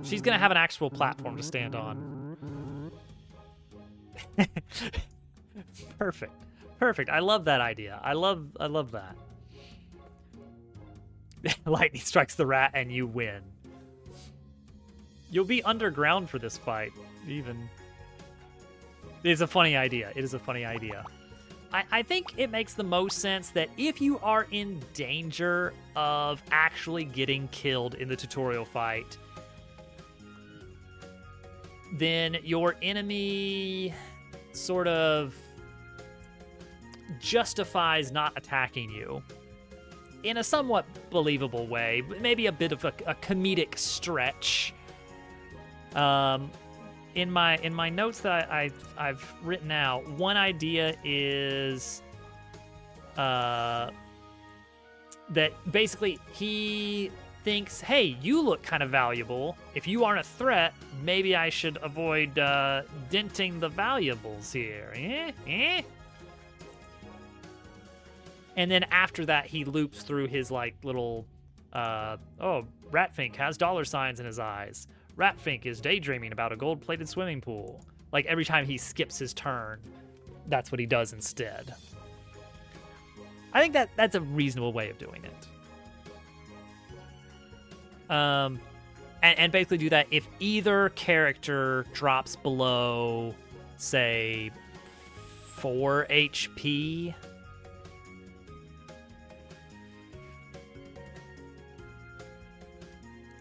She's gonna have an actual platform to stand on. Perfect. I love that idea. I love that. Lightning strikes the rat and you win. You'll be underground for this fight. Even. It is a funny idea. I think it makes the most sense that if you are in danger of actually getting killed in the tutorial fight, then your enemy sort of justifies not attacking you in a somewhat believable way, but maybe a bit of a comedic stretch. In my notes that I've written out, one idea is that basically he thinks, hey, you look kind of valuable. If you aren't a threat, maybe I should avoid denting the valuables here. And then after that, he loops through his like little, Ratfink has dollar signs in his eyes. Ratfink is daydreaming about a gold-plated swimming pool. Like, every time he skips his turn, that's what he does instead. I think that's a reasonable way of doing it. And basically do that if either character drops below, say, 4 HP.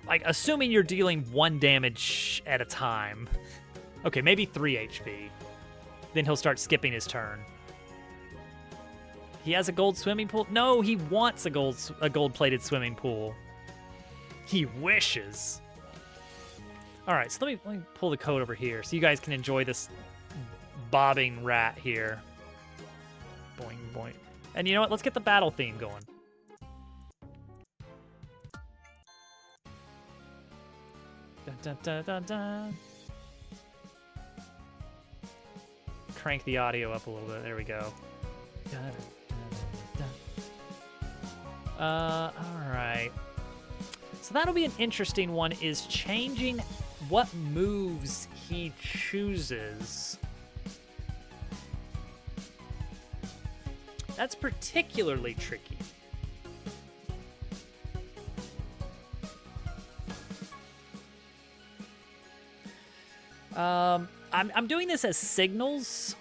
Like, assuming you're dealing 1 damage at a time. Okay, maybe 3 HP. Then he'll start skipping his turn. He has a gold swimming pool? No, he wants a gold-plated swimming pool. He wishes. All right, so let me pull the code over here so you guys can enjoy this bobbing rat here. Boing, boing. And you know what? Let's get the battle theme going. Dun, dun, dun, dun, dun. Crank the audio up a little bit. There we go. Dun, dun, dun, dun. All right. So that'll be an interesting one, is changing what moves he chooses. That's particularly tricky. I'm doing this as signals,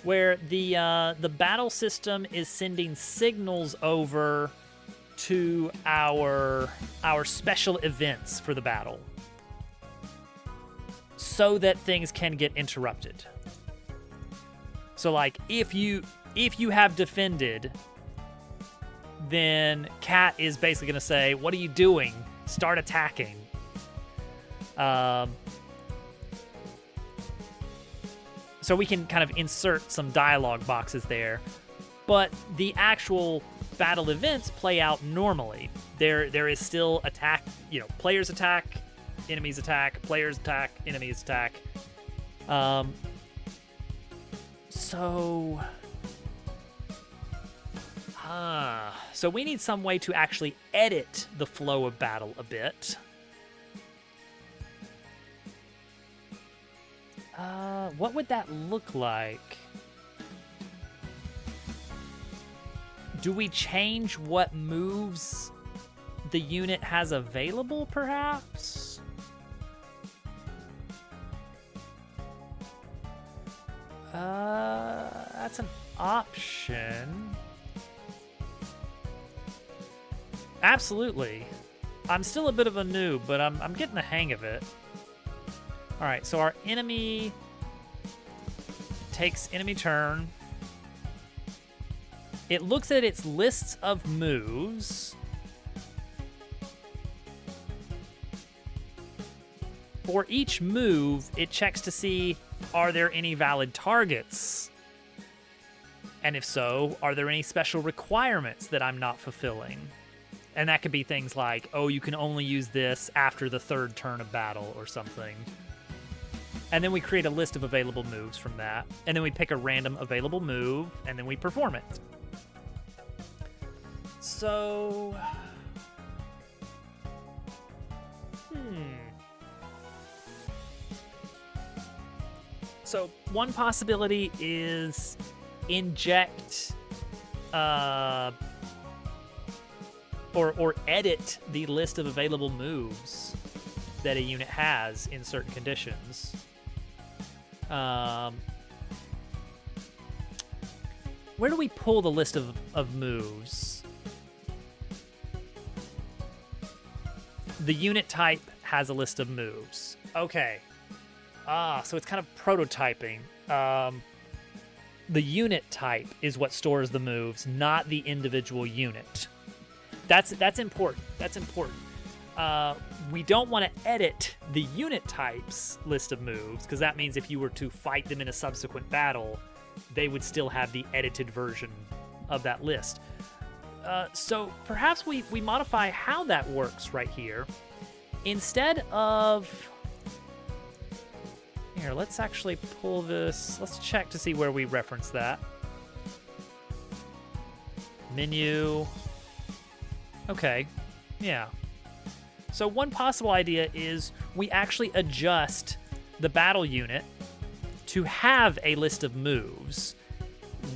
where the battle system is sending signals over to our special events for the battle so that things can get interrupted. So like if you have defended, then Cat is basically going to say, "What are you doing? Start attacking." So we can kind of insert some dialogue boxes there, but the actual battle events play out normally. There is still attack, players attack, enemies attack, players attack, enemies attack. So we need some way to actually edit the flow of battle a bit. What would that look like? Do we change what moves the unit has available, perhaps? That's an option. Absolutely. I'm still a bit of a noob, but I'm getting the hang of it. All right, so our enemy takes enemy turn. It looks at its lists of moves. For each move, it checks to see, are there any valid targets? And if so, are there any special requirements that I'm not fulfilling? And that could be things like, oh, you can only use this after the third turn of battle or something. And then we create a list of available moves from that. And then we pick a random available move, and then we perform it. So... So one possibility is inject or edit the list of available moves that a unit has in certain conditions. Where do we pull the list of moves? The unit type has a list of moves. Okay. So it's kind of prototyping. The unit type is what stores the moves, not the individual unit. That's important. That's important. We don't want to edit the unit type's list of moves, because that means if you were to fight them in a subsequent battle, they would still have the edited version of that list. So perhaps we modify how that works right here. Instead of... Here, let's actually pull this. Let's check to see where we reference that. Menu. Okay, yeah. So one possible idea is we actually adjust the battle unit to have a list of moves.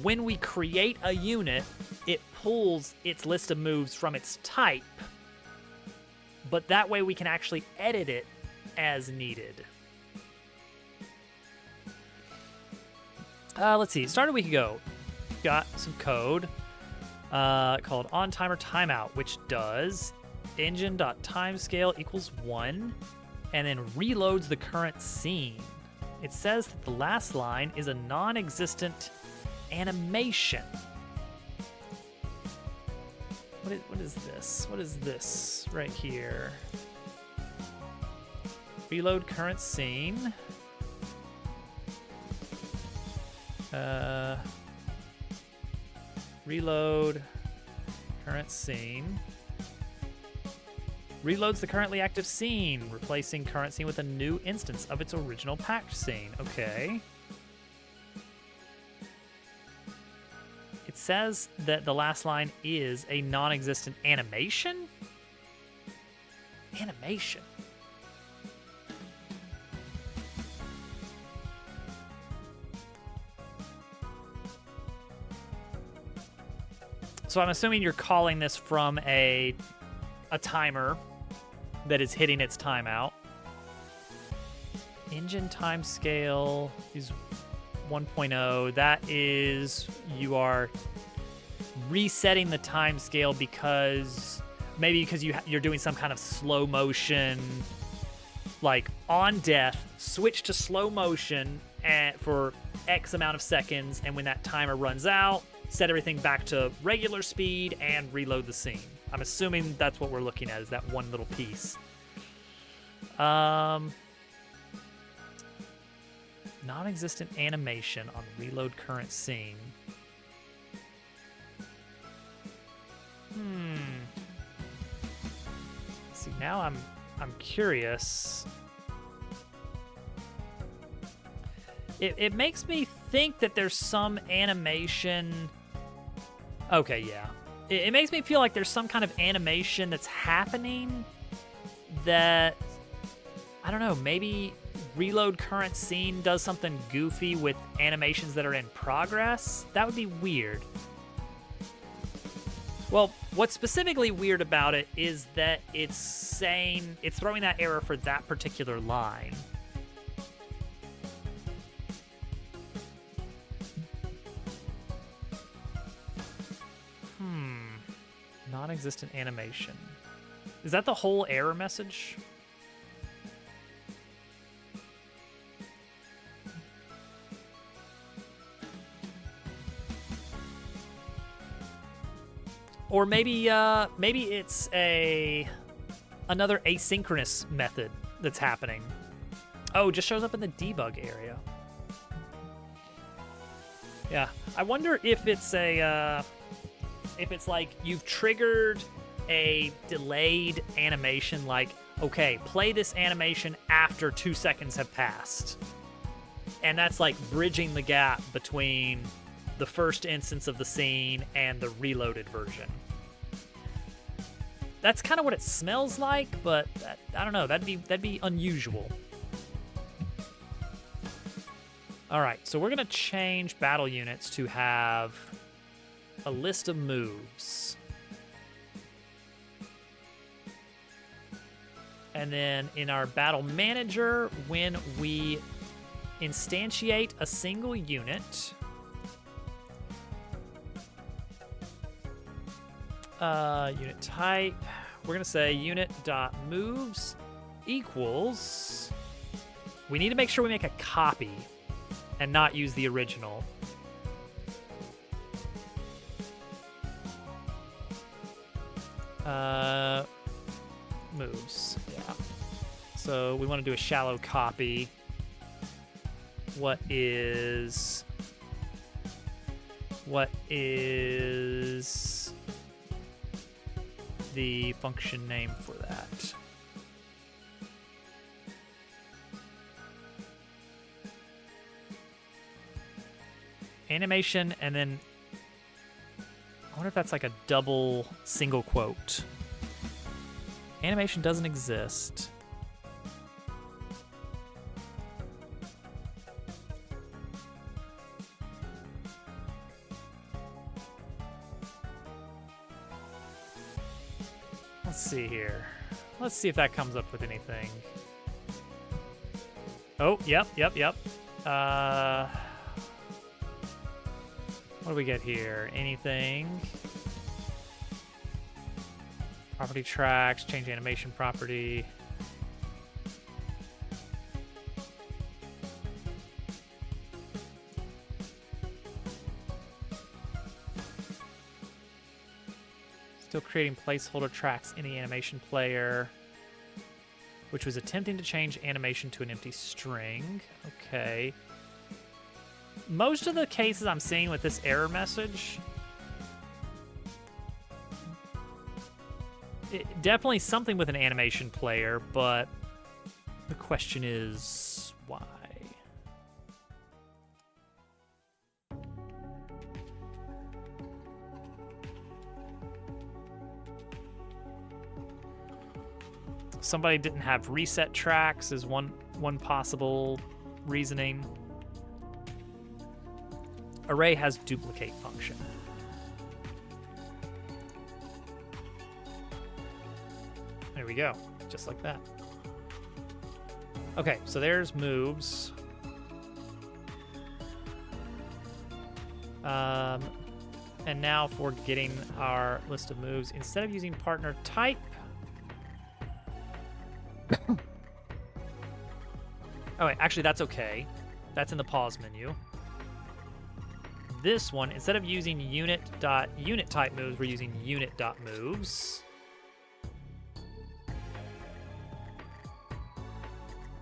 When we create a unit, it pulls its list of moves from its type, but that way we can actually edit it as needed. Let's see. It started a week ago. Got some code called onTimerTimeout, which does engine.timescale equals 1, and then reloads the current scene. It says that the last line is a non-existent animation. What is this? What is this right here? Reload current scene. Reload current scene. Reloads the currently active scene, replacing current scene with a new instance of its original packed scene. Okay. It says that the last line is a non-existent animation? Animation? So I'm assuming you're calling this from a timer that is hitting its timeout. Engine time scale is 1.0. That is, you are resetting the time scale because maybe because you're doing some kind of slow motion, like on death, switch to slow motion for X amount of seconds, and when that timer runs out, set everything back to regular speed and reload the scene. I'm assuming that's what we're looking at, is that one little piece. Non-existent animation on reload current scene. See, now I'm curious. It makes me think that there's some animation. Okay, yeah. It makes me feel like there's some kind of animation that's happening that, I don't know, maybe reload current scene does something goofy with animations that are in progress. That would be weird. Well, what's specifically weird about it is that it's throwing that error for that particular line. Non-existent animation. Is that the whole error message? Or maybe it's another asynchronous method that's happening. Oh, it just shows up in the debug area. Yeah, I wonder if it's if it's like you've triggered a delayed animation, like, okay, play this animation after 2 seconds have passed. And that's like bridging the gap between the first instance of the scene and the reloaded version. That's kind of what it smells like, but I don't know, that'd be unusual. All right, so we're gonna change battle units to have a list of moves. And then in our battle manager, when we instantiate a single unit, unit type, we're gonna say unit.moves equals, we need to make sure we make a copy and not use the original. Moves, yeah. So we want to do a shallow copy. What is the function name for that? Animation, and then I wonder if that's like a double single quote. Animation doesn't exist. Let's see here. Let's see if that comes up with anything. Oh, yep. What do we get here? Anything? Property tracks, change animation property. Still creating placeholder tracks in the animation player, which was attempting to change animation to an empty string. Okay. Most of the cases I'm seeing with this error message, definitely something with an animation player, but the question is why? Somebody didn't have reset tracks is one possible reasoning. Array has duplicate function. There we go, just like that. Okay, so there's moves. And And now for getting our list of moves, instead of using partner type, oh wait, actually that's okay. That's in the pause menu. This one, instead of using unit type moves, we're using unit.moves.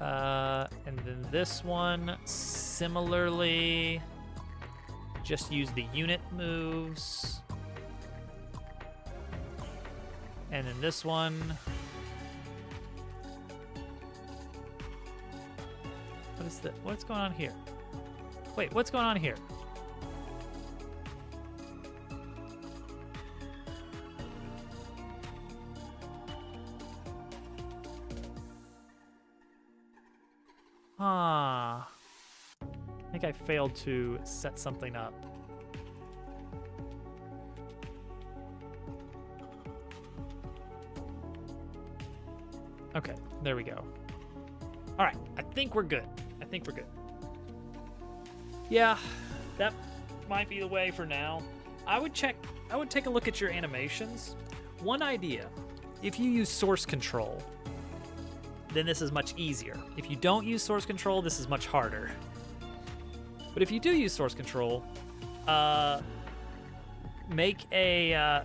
And then this one, similarly, just use the unit moves. And then this one, what's going on here? Wait, what's going on here? I think I failed to set something up. Okay, there we go. All right, I think we're good. Yeah, that might be the way for now. I would take a look at your animations. One idea, if you use source control, then this is much easier. If you don't use source control, this is much harder. But if you do use source control, make a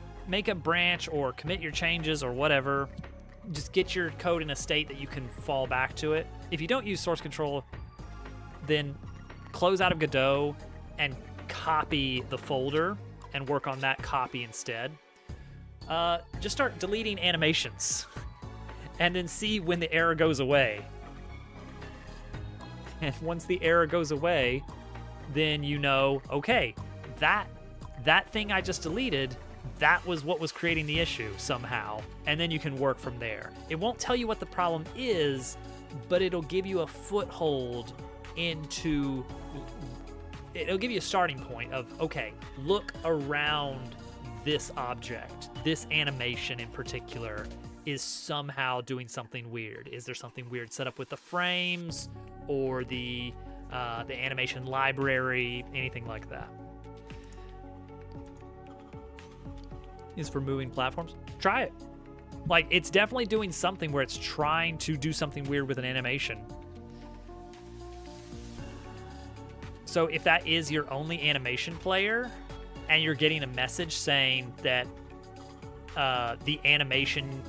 branch or commit your changes or whatever. Just get your code in a state that you can fall back to it. If you don't use source control, then close out of Godot and copy the folder and work on that copy instead. Just start deleting animations and then see when the error goes away. And once the error goes away, then you know, okay, that thing I just deleted, that was what was creating the issue somehow. And then you can work from there. It won't tell you what the problem is, but it'll give you a foothold into, it'll give you a starting point of, okay, look around this object, this animation in particular is somehow doing something weird. Is there something weird set up with the frames or the animation library, anything like that? Is for moving platforms. Try it. Like, it's definitely doing something where it's trying to do something weird with an animation. So if that is your only animation player and you're getting a message saying that the animation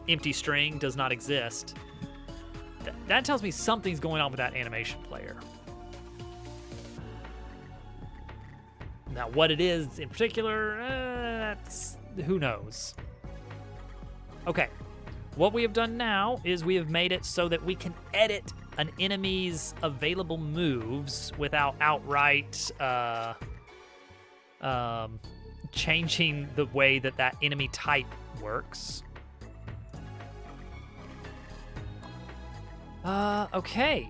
empty string does not exist, that tells me something's going on with that animation player. Now, what it is in particular, that's who knows. Okay, what we have done now is we have made it so that we can edit an enemy's available moves without outright changing the way that enemy type works. Okay.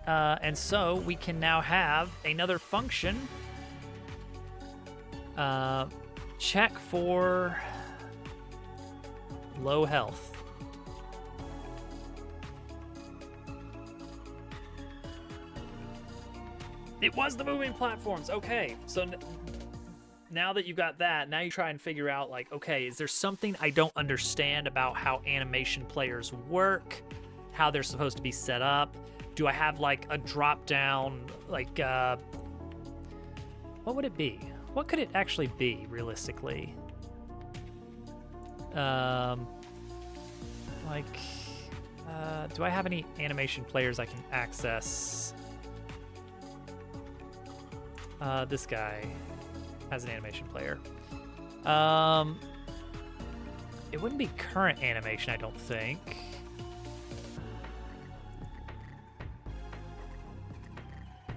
And so we can now have another function. Check for low health. It was the moving platforms. Okay, so now that you've got that, now you try and figure out, like, okay, is there something I don't understand about how animation players work, how they're supposed to be set up? Do I have, like, a drop-down, like, what would it be? What could it actually be, realistically? Do I have any animation players I can access? This guy has an animation player. It wouldn't be current animation, I don't think.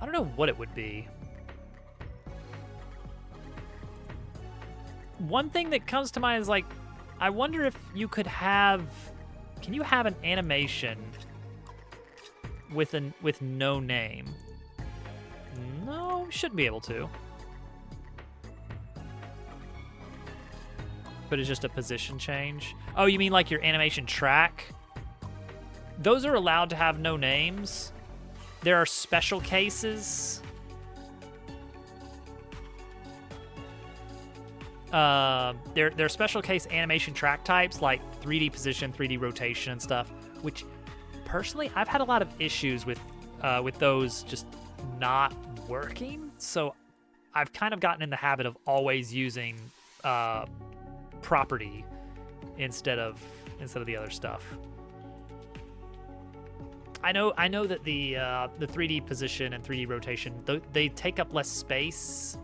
I don't know what it would be. One thing that comes to mind is, like, I wonder if you could have... Can you have an animation with no name? No, shouldn't be able to. But it's just a position change. Oh, you mean like your animation track? Those are allowed to have no names. There are special cases they're special case animation track types like 3D position, 3D rotation, and stuff. Which, personally, I've had a lot of issues with those just not working. So I've kind of gotten in the habit of always using property instead of the other stuff. I know that the 3D position and 3D rotation, they take up less space.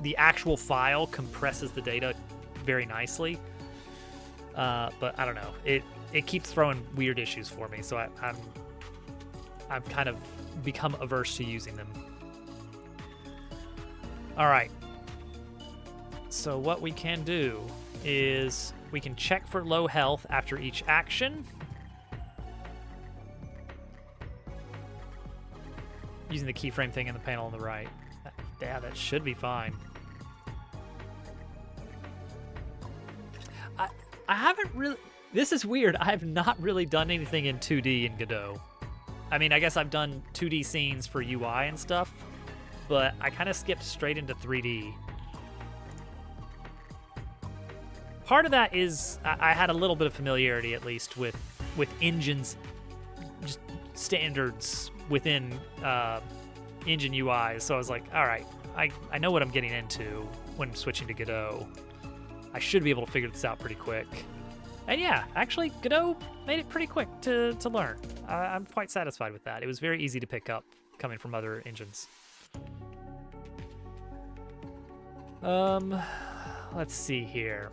The actual file compresses the data very nicely. But I don't know. It keeps throwing weird issues for me, so I've kind of become averse to using them. All right. So what we can do is we can check for low health after each action. Using the keyframe thing in the panel on the right. Yeah, that should be fine. I haven't really... This is weird. I have not really done anything in 2D in Godot. I mean, I guess I've done 2D scenes for UI and stuff, but I kind of skipped straight into 3D. Part of that is I had a little bit of familiarity, at least, with engines, just standards within engine UI. So I was like, all right, I know what I'm getting into when switching to Godot. I should be able to figure this out pretty quick. And yeah, actually, Godot made it pretty quick to learn. I'm quite satisfied with that. It was very easy to pick up coming from other engines. Let's see here.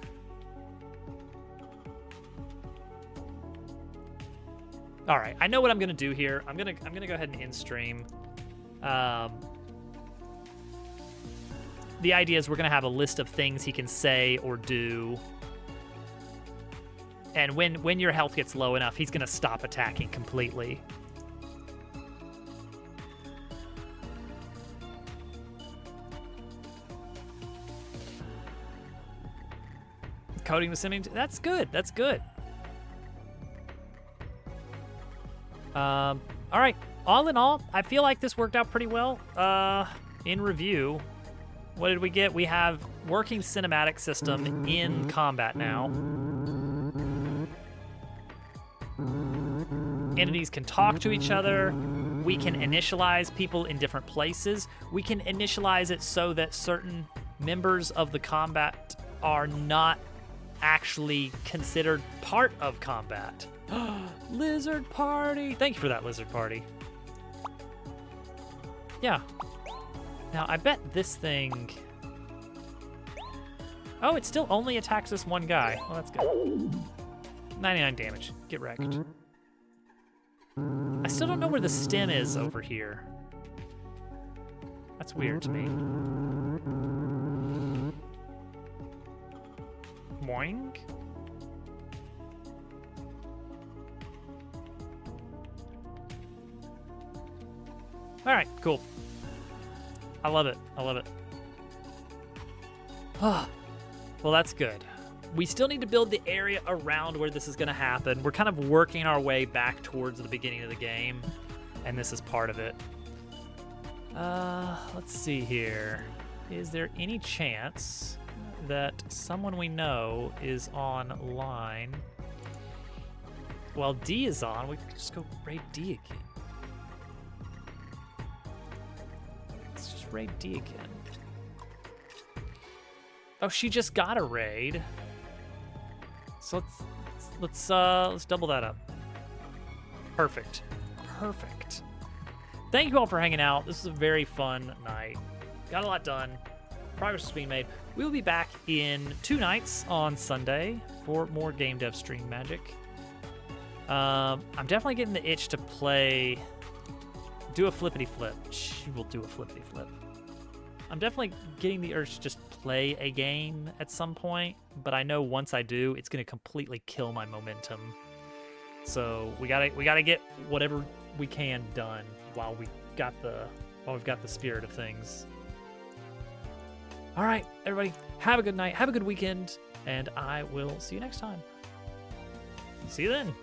All right, I know what I'm gonna do here. I'm gonna go ahead and end stream. The idea is we're gonna have a list of things he can say or do. And when your health gets low enough, he's gonna stop attacking completely. Coding the simming, that's good, that's good. All right, all in all, I feel like this worked out pretty well. In review, what did we get? We have working cinematic system in combat now. Entities can talk to each other. We can initialize people in different places. We can initialize it so that certain members of the combat are not actually considered part of combat. Lizard Party! Thank you for that, Lizard Party. Yeah. Now, I bet this thing... Oh, it still only attacks this one guy. Well, that's good. 99 damage. Get wrecked. I still don't know where the stem is over here. That's weird to me. Boing. All right, cool. I love it. I love it. Well, that's good. We still need to build the area around where this is going to happen. We're kind of working our way back towards the beginning of the game, and this is part of it. Let's see here. Is there any chance that someone we know is online? While D is on, we could just go raid D again. Let's just raid D again. Oh, she just got a raid. So let's double that up. Perfect. Perfect. Thank you all for hanging out. This is a very fun night. Got a lot done. Progress is being made. We will be back in 2 nights on Sunday for more game dev stream magic. I'm definitely getting the itch to do a flippity flip. She will do a flippity flip. I'm definitely getting the urge to just play a game at some point, but I know once I do, it's going to completely kill my momentum. So we gotta get whatever we can done while we've got the spirit of things. All right, everybody, have a good night, have a good weekend, and I will see you next time. See you then.